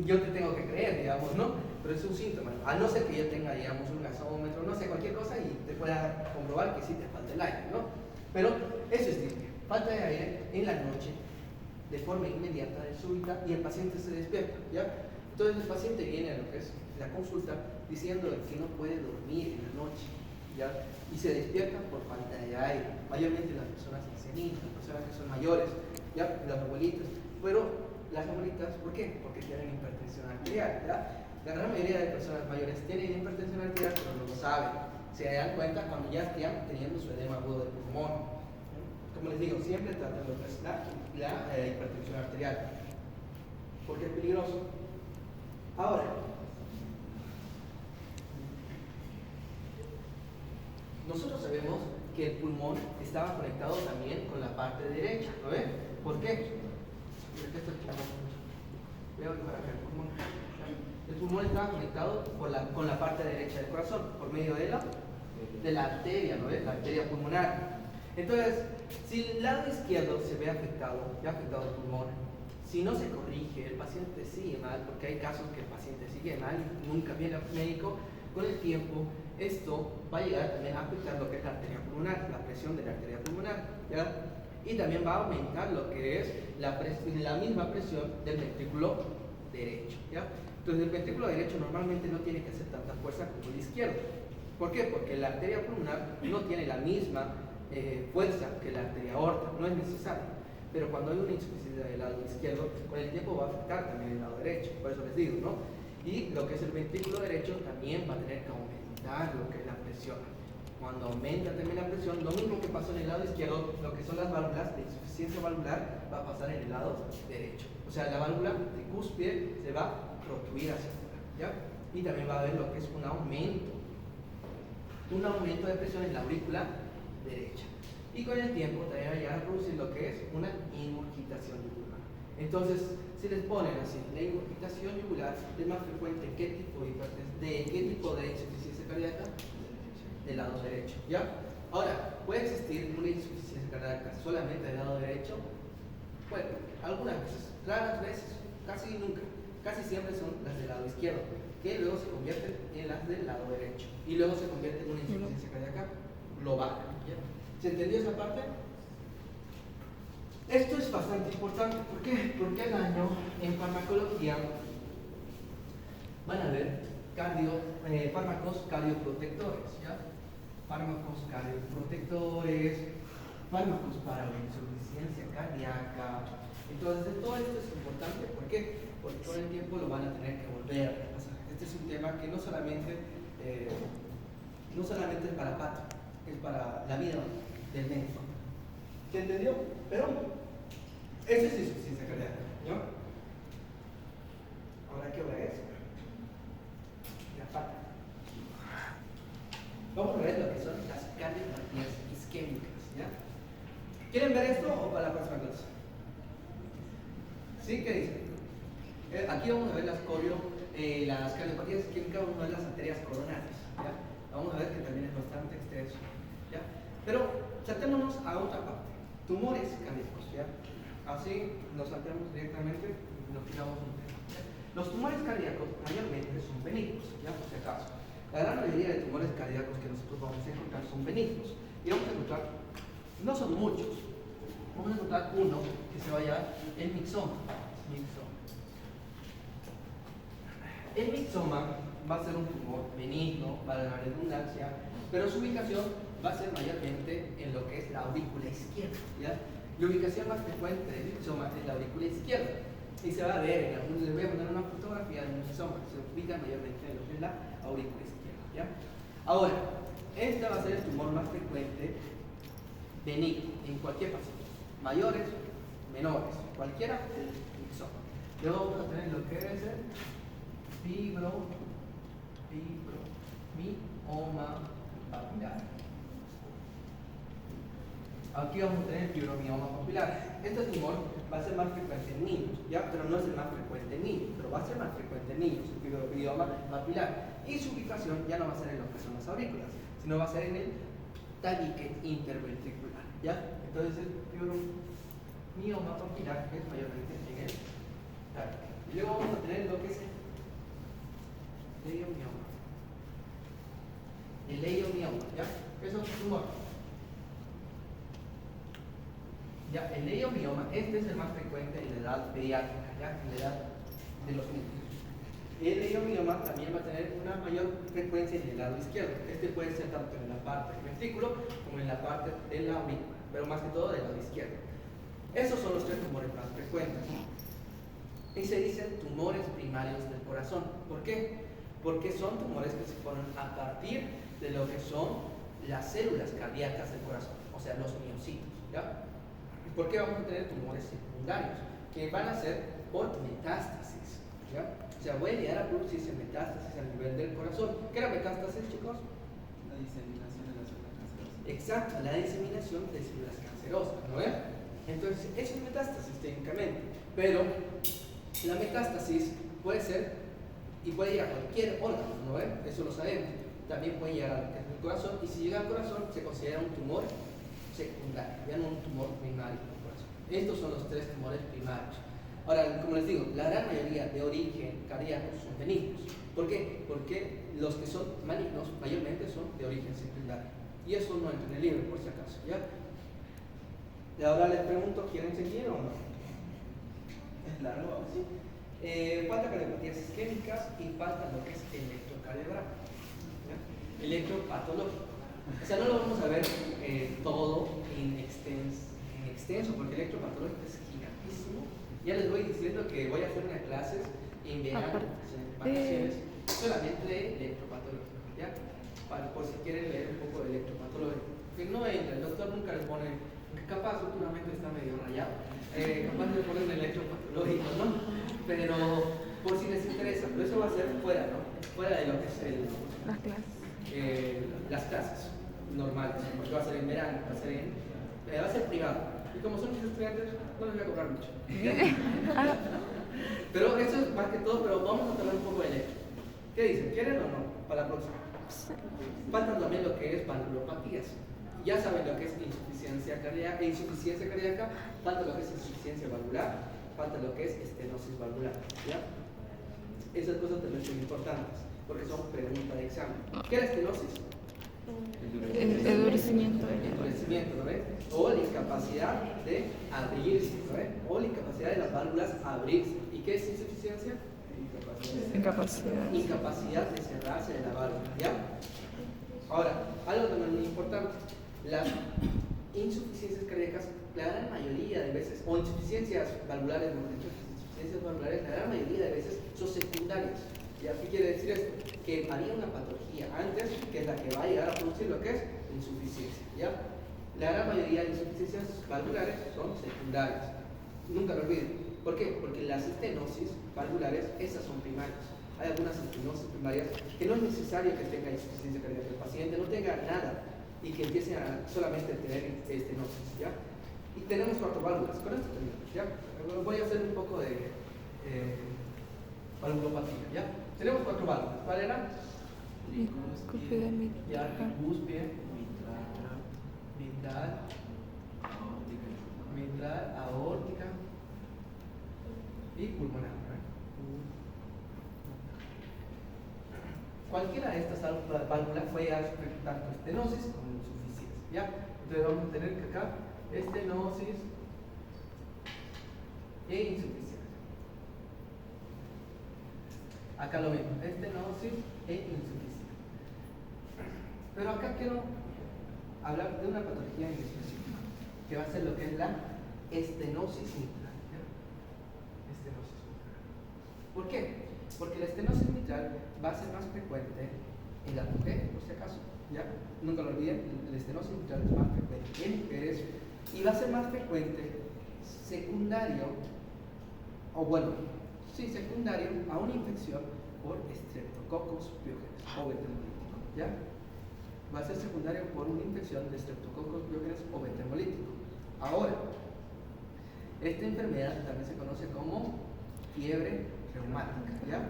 yo te tengo que creer, digamos, ¿no? Pero es un síntoma, a no ser que yo tenga, digamos, un gasómetro, no sé, cualquier cosa y te pueda comprobar que sí te falta el aire, ¿no? Pero eso es disnea, falta de aire en la noche, de forma inmediata, de súbita, y el paciente se despierta, ¿ya? Entonces el paciente viene a lo que es la consulta diciendo que no puede dormir en la noche, ¿ya? Y se despierta por falta de aire, mayormente las personas ancianitas, las personas que son mayores, ¿ya? Las abuelitas, pero las abuelitas, ¿por qué? Porque tienen hipertensión arterial, ¿ya? La gran mayoría de personas mayores tienen hipertensión arterial, pero no lo saben, se dan cuenta cuando ya están teniendo su edema agudo del pulmón. Como les digo, siempre traten lo que es la hipertensión arterial, porque es peligroso. Ahora, nosotros sabemos que el pulmón estaba conectado también con la parte derecha, ¿no ven? ¿Por qué? Porque esto es pulmón. Veo que para acá el pulmón. El pulmón estaba conectado con la parte derecha del corazón, por medio de la arteria, ¿no ven? La arteria pulmonar. Entonces, si el lado izquierdo se ve afectado, ya afectado el pulmón, si no se corrige, el paciente sigue mal, porque hay casos que el paciente sigue mal y nunca viene al médico, con el tiempo esto va a llegar también a afectar lo que es la arteria pulmonar, la presión de la arteria pulmonar, ¿ya? Y también va a aumentar lo que es la misma presión del ventrículo derecho, ¿ya? Entonces el ventrículo derecho normalmente no tiene que hacer tanta fuerza como el izquierdo, ¿Por qué? Porque la arteria pulmonar no tiene la misma fuerza que la arteria aorta, no es necesario. Pero cuando hay una insuficiencia del lado izquierdo, con el tiempo va a afectar también el lado derecho, por eso les digo, ¿no? Y lo que es el ventrículo derecho también va a tener que aumentar lo que es la presión. Cuando aumenta también la presión, lo mismo que pasó en el lado izquierdo, lo que son las válvulas, la insuficiencia valvular va a pasar en el lado derecho. O sea, la válvula tricúspide se va a protruir hacia afuera, ¿ya? Y también va a haber lo que es un aumento de presión en la aurícula derecha. Y con el tiempo también va a llegar a producir lo que es una ingurgitación yugular. Entonces, si les ponen así, la ingurgitación yugular es más frecuente, ¿qué tipo de insuficiencia cardíaca? Del lado derecho, ¿ya? Ahora, ¿puede existir una insuficiencia cardíaca solamente del lado derecho? Bueno, algunas veces, raras veces, casi nunca, casi siempre son las del lado izquierdo, que luego se convierten en las del lado derecho y luego se convierte en una insuficiencia cardíaca global, ¿ya? ¿Se entendió esa parte? Esto es bastante importante, ¿por qué? Porque al año en farmacología van a ver fármacos cardioprotectores, ¿ya? Fármacos cardioprotectores, fármacos para la insuficiencia cardíaca. Entonces, todo esto es importante, ¿por qué? Porque con el tiempo lo van a tener que volver a repasar. Este es un tema que no solamente es para Pato, es para la vida del médico. ¿Se entendió? Pero, eso es insuficiencia cardíaca, ¿no? Ahora, ¿qué hora es? La pata. Vamos a ver lo que son las cardiopatías isquémicas, ¿ya? ¿Quieren ver esto o para la próxima clase? ¿Sí? ¿Qué dicen? Aquí vamos a ver las cardiopatías isquémicas, vamos a ver las arterias coronarias, ¿ya? Vamos a ver que también es bastante extenso, ¿ya? Pero saltémonos a otra parte, tumores cardíacos, ¿ya? Así nos saltamos directamente y nos tiramos un tema, ¿ya? Los tumores cardíacos mayormente son benignos, ¿ya? Por si acaso. La gran mayoría de tumores cardíacos que nosotros vamos a encontrar son benignos. Y vamos a encontrar, no son muchos, vamos a encontrar uno que se va a llamar el mixoma. El mixoma va a ser un tumor benigno, para la redundancia, pero su ubicación va a ser mayormente en lo que es la aurícula izquierda, ¿ya? La ubicación más frecuente del mixoma es la aurícula izquierda. Y se va a ver, les voy a mandar una fotografía del mixoma, que se ubica mayormente en lo que es la aurícula izquierda, ¿ya? Ahora, este va a ser el tumor más frecuente benigno en cualquier paciente, mayores, menores, cualquiera el mixoma. Luego vamos a tener lo que es el fibromioma papilar. Aquí vamos a tener el fibromioma papilar. Este tumor va a ser más frecuente en niños, ¿ya? Pero no es el más frecuente en niños, pero va a ser más frecuente en niños, el fibromioma papilar. Y su ubicación ya no va a ser en lo que son las aurículas, sino va a ser en el tabique interventricular, ¿ya? Entonces el fibromioma papilar es mayormente en el tabique. Y luego vamos a tener lo que es el leiomioma, ¿ya? ¿Qué es otro tumor? Ya, el leiomioma, este es el más frecuente en la edad pediátrica, ¿ya? En la edad de los niños. El leiomioma también va a tener una mayor frecuencia en el lado izquierdo. Este puede ser tanto en la parte del ventrículo como en la parte de la aurícula, pero más que todo del lado izquierdo. Esos son los tres tumores más frecuentes. Y se dicen tumores primarios del corazón. ¿Por qué? Porque son tumores que se forman a partir de lo que son las células cardíacas del corazón, o sea, los miocitos, ¿ya? ¿Por qué vamos a tener tumores secundarios? Que van a ser por metástasis, ¿ya? O sea, puede llegar a producirse metástasis a nivel del corazón. ¿Qué era metástasis, chicos? La diseminación de las células cancerosas. Exacto, la diseminación de células cancerosas, ¿no es? Entonces, eso es metástasis técnicamente, pero la metástasis puede ser y puede llegar a cualquier órgano, ¿no es? Eso lo sabemos. También puede llegar al corazón y si llega al corazón se considera un tumor secundario, ya no un tumor primario del corazón. Estos son los tres tumores primarios. Ahora, como les digo, la gran mayoría de origen cardíaco son benignos. ¿Por qué? Porque los que son malignos mayormente son de origen secundario. Y eso no entra en el libro, por si acaso, ¿ya? Y ahora les pregunto, ¿quieren seguir o no? Es largo, ¿sí? Falta cardiopatías isquémicas y falta lo que es electrocardiograma, ¿ya? electropatológico. O sea, no lo vamos a ver todo en extenso, porque el electropatológico es gigantísimo. Ya les voy diciendo que voy a hacer una clase en verano, en vacaciones, solamente de electropatológico, ¿ya? Por si quieren leer un poco de electropatológico. Que no entra, el doctor nunca les pone, capaz últimamente está medio rayado, capaz les ponen electropatológico, ¿no? Pero por si les interesa, pero eso va a ser fuera, ¿no? Fuera de lo que es Las clases. las clases normales, porque va a ser en verano, va a ser privado. Y como son mis estudiantes, no les voy a cobrar mucho. Pero eso es más que todo, pero vamos a hablar un poco de electro. ¿Qué dicen? ¿Quieren o no? Para la próxima. Faltan también lo que es valvulopatías. Ya saben lo que es insuficiencia cardíaca, falta lo que es insuficiencia valvular, falta lo que es estenosis valvular. ¿Ya? Esas cosas también son importantes, porque son preguntas de examen. ¿Qué es la estenosis? El endurecimiento. El endurecimiento, ¿no ves? O la incapacidad de abrirse, ¿no ves? O la incapacidad de las válvulas a abrirse. ¿Y qué es insuficiencia? Incapacidad de cerrarse de la válvula, ¿ya? Ahora, algo también muy importante, las insuficiencias cardíacas, la gran mayoría de veces, o insuficiencias valvulares, la gran mayoría de veces son secundarias. ¿Ya? ¿Qué quiere decir esto? Que había una patología antes, que es la que va a llegar a producir lo que es insuficiencia, ¿ya? La gran mayoría de insuficiencias valvulares son secundarias. Nunca lo olviden. ¿Por qué? Porque las estenosis valvulares, esas son primarias. Hay algunas estenosis primarias que no es necesario que tenga insuficiencia cardíaca, que el paciente no tenga nada y que empiece a solamente tener estenosis, ¿ya? Y tenemos 4 válvulas, con esto terminamos, ¿ya? Voy a hacer un poco de valvulopatía, ¿ya? Tenemos 4 válvulas, ¿cuál era? Cúspide Ya, mitral. cúspide, mitral, aórtica y pulmonar. Cualquiera de estas válvulas puede dar tanto estenosis como insuficiencia, ¿ya? Entonces vamos a tener que acá estenosis e insuficiencia. Acá lo mismo, estenosis e insuficiencia. Pero acá quiero hablar de una patología en específico, que va a ser lo que es la estenosis mitral, ¿ya? Estenosis mitral. ¿Por qué? Porque la estenosis mitral va a ser más frecuente en las mujeres, por si acaso, ¿ya? Nunca lo olviden, la estenosis mitral es más frecuente en mujeres y va a ser más frecuente secundario, secundario a una infección por Streptococcus pyogenes o betemolítico, ¿ya? Va a ser secundario por una infección de Streptococcus pyogenes o betemolítico. Ahora, esta enfermedad también se conoce como fiebre reumática, ¿ya?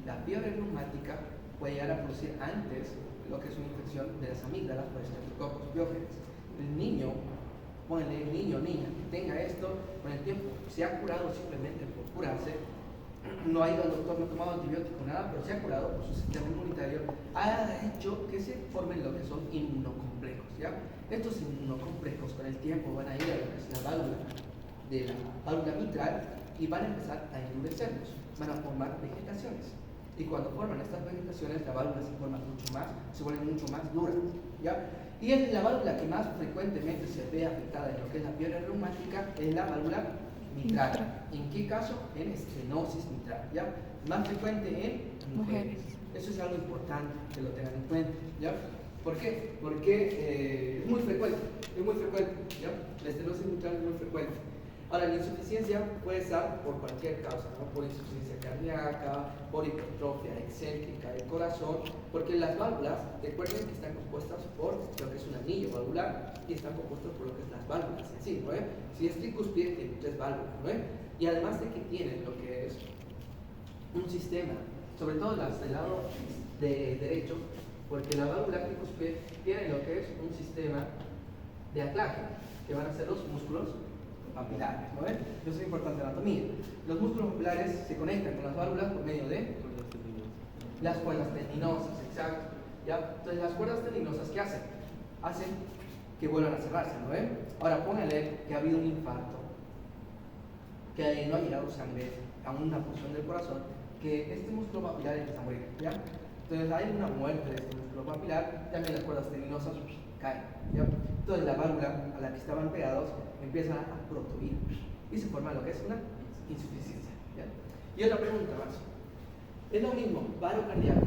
La fiebre reumática puede llegar a producir antes lo que es una infección de las amígdalas por Streptococcus pyogenes. El niño, ponle niño o niña que tenga esto, con el tiempo se ha curado simplemente por curarse, no ha ido al doctor, no ha tomado antibiótico, nada, pero se ha curado por su sistema inmunitario, ha hecho que se formen lo que son inmunocomplejos, ¿ya? Estos inmunocomplejos con el tiempo van a ir a lo que es la válvula de la válvula mitral y van a empezar a endurecerlos, van a formar vegetaciones. Y cuando forman estas vegetaciones, la válvula se forma mucho más, se vuelve mucho más dura, ¿ya? Y es la válvula que más frecuentemente se ve afectada en lo que es la fiebre reumática, es la válvula mitral. ¿En qué caso? En estenosis mitral, ¿ya? Más frecuente en mujeres. Eso es algo importante que lo tengan en cuenta, ¿ya? ¿Por qué? Porque es muy frecuente, ¿ya? La estenosis mitral es muy frecuente. Ahora, la insuficiencia puede estar por cualquier causa, ¿no? Por insuficiencia cardíaca, por hipertrofia excéntrica del corazón, porque las válvulas, recuerden que están compuestas por lo que es un anillo valvular y están compuestas por lo que es las válvulas en sí, ¿no? Si es tricúspide, tiene 3 válvulas, ¿no? Y además de que tienen lo que es un sistema, sobre todo las del lado derecho, porque la válvula tricúspide tiene lo que es un sistema de anclaje, que van a ser los músculos papilares, ¿no? Eso es importante en anatomía. Los músculos papilares se conectan con las válvulas por medio de las cuerdas tendinosas, exacto, ¿ya? Entonces las cuerdas tendinosas, ¿qué hacen? Hacen que vuelvan a cerrarse, ¿no? Ahora póngale que ha habido un infarto, que no ha llegado sangre a una porción del corazón, que este músculo papilar empieza a morir, ¿ya? Entonces hay una muerte de este músculo papilar, también las cuerdas tendinosas caen, ¿ya? Entonces la válvula a la que estaban pegados empieza a protuir y se forma lo que es una insuficiencia, ¿ya? Y otra pregunta más. ¿Es lo mismo paro cardíaco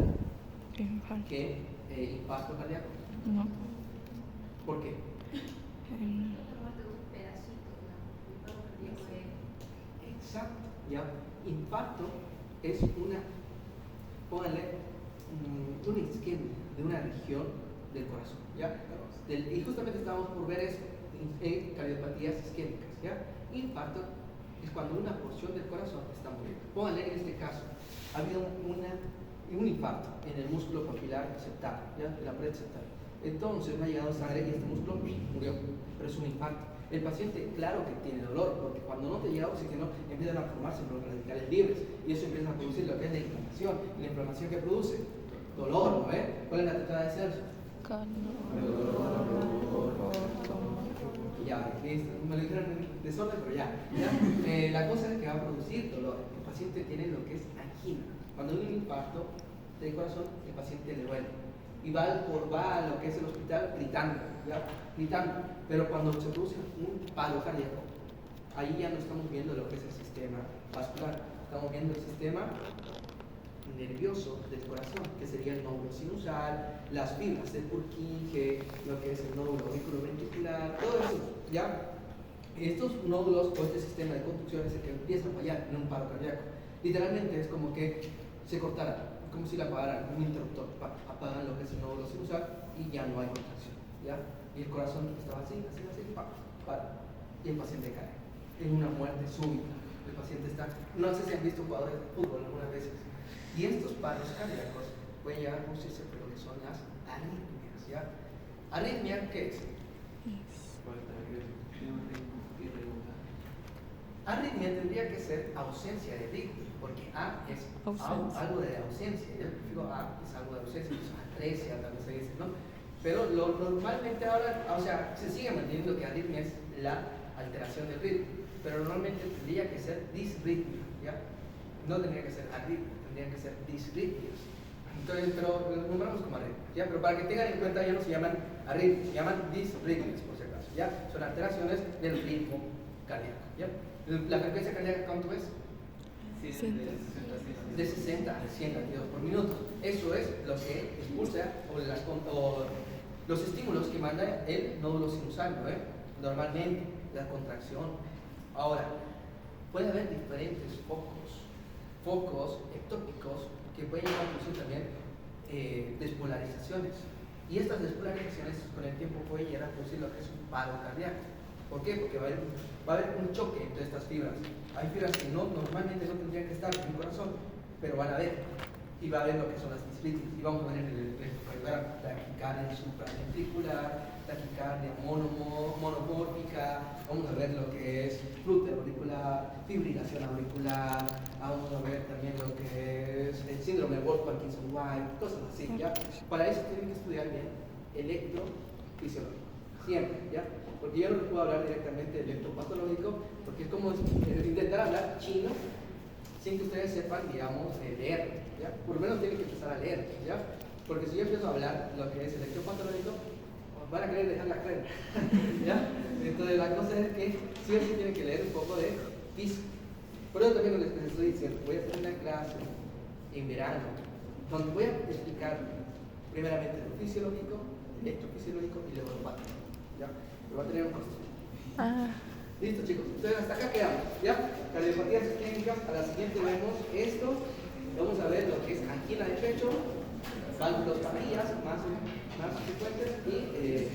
Infarto. que infarto cardíaco? No. ¿Por qué? Exacto, ¿ya? Infarto es una, póngale, una isquemia de una región del corazón, ¿ya? Y justamente estábamos por ver esto en cardiopatías isquémicas, ¿ya? Infarto es cuando una porción del corazón está muriendo. Póngale en este caso, ha habido un infarto en el músculo papilar septal, ¿ya? De la pared septal. Entonces no ha llegado sangre y este músculo murió, pero es un infarto. El paciente, claro que tiene dolor, porque cuando no te llega oxígeno empiezan a formarse los radicales libres y eso empieza a producir lo que es la inflamación. Y la inflamación que produce dolor, ¿no? ¿Cuál es la tetrada de Celso? Ya, listo. Me lo dijeron en desorden, pero ya. La cosa es que va a producir dolor. El paciente tiene lo que es angina. Cuando hay un infarto del corazón, el paciente le duele. Y va a lo que es el hospital gritando, ¿ya? Gritando. Pero cuando se produce un paro cardíaco, ahí ya no estamos viendo lo que es el sistema vascular, estamos viendo el sistema nervioso del corazón, que sería el nódulo sinusal, las fibras del Purkinje, lo que es el nódulo auriculoventricular, todo eso, ¿ya? Estos nódulos o este sistema de conducción es el que empieza a fallar en un paro cardíaco. Literalmente es como que se cortara, como si le apagaran un interruptor, apagan lo que es el nódulo sinusal y ya no hay contracción, ¿ya? Y el corazón estaba así, para, y el paciente cae en una muerte súbita. El paciente está, no sé si han visto jugadores de fútbol algunas veces, y estos paros cardíacos pueden llegar a producirse por lo que son las arritmias, ¿ya? ¿Arritmia qué es? Arritmia tendría que ser ausencia de ritmo, porque A es algo de ausencia, yo prefiero A es algo de ausencia, es atresia, tal vez se dice, ¿no? Pero normalmente ahora, o sea, se sigue manteniendo que arritmia es la alteración del ritmo, pero normalmente tendría que ser disritmia, ¿ya? No tendría que ser arritmia, tendría que ser disritmias. Entonces, pero los nombramos como arritmia, ¿ya? Pero para que tengan en cuenta, ya no se llaman arritmias, se llaman disritmias, por si acaso, ¿ya? Son alteraciones del ritmo cardíaco, ¿ya? ¿La frecuencia cardíaca cuánto es? De 60 a 100 latidos por minuto. Eso es lo que expulsa o los estímulos que manda el nódulo sinusal, ¿no? Normalmente, la contracción. Ahora, puede haber diferentes focos ectópicos que pueden llevar a producir también despolarizaciones. Y estas despolarizaciones con el tiempo pueden llegar a producir lo que es un paro cardíaco. ¿Por qué? Porque va a haber un choque entre estas fibras. Hay fibras que normalmente no tendrían que estar en el corazón, pero van a haber. Y va a haber lo que son las disritmias. Y vamos a ver en el electrocardiograma taquicardia supraventricular, taquicardia monomórfica, vamos a ver lo que es flúter auricular, fibrilación auricular, vamos a ver también lo que es el síndrome de Wolff-Parkinson-White, cosas así, ¿ya? Para eso tienen que estudiar bien electrofisiológico, siempre, ¿ya? Porque yo no les puedo hablar directamente de electropatológico, porque es como intentar hablar chino sin que ustedes sepan, digamos, leer, ¿ya? Por lo menos tienen que empezar a leer, ¿ya? Porque si yo empiezo a hablar lo que es electropatológico, van a querer dejar la carrera, ¿ya? Entonces la cosa es que sí o sí tienen que leer un poco de física. Por eso también les estoy diciendo, voy a hacer una clase en verano, donde voy a explicar primeramente lo fisiológico, electrofisiológico y luego lo patológico, ¿ya? Pero va a tener un costo. Listo, chicos, entonces hasta acá quedamos, ¿ya? Cardiopatías isquémicas. A la siguiente vemos esto, vamos a ver lo que es angina de pecho, válvulas papillas más frecuentes y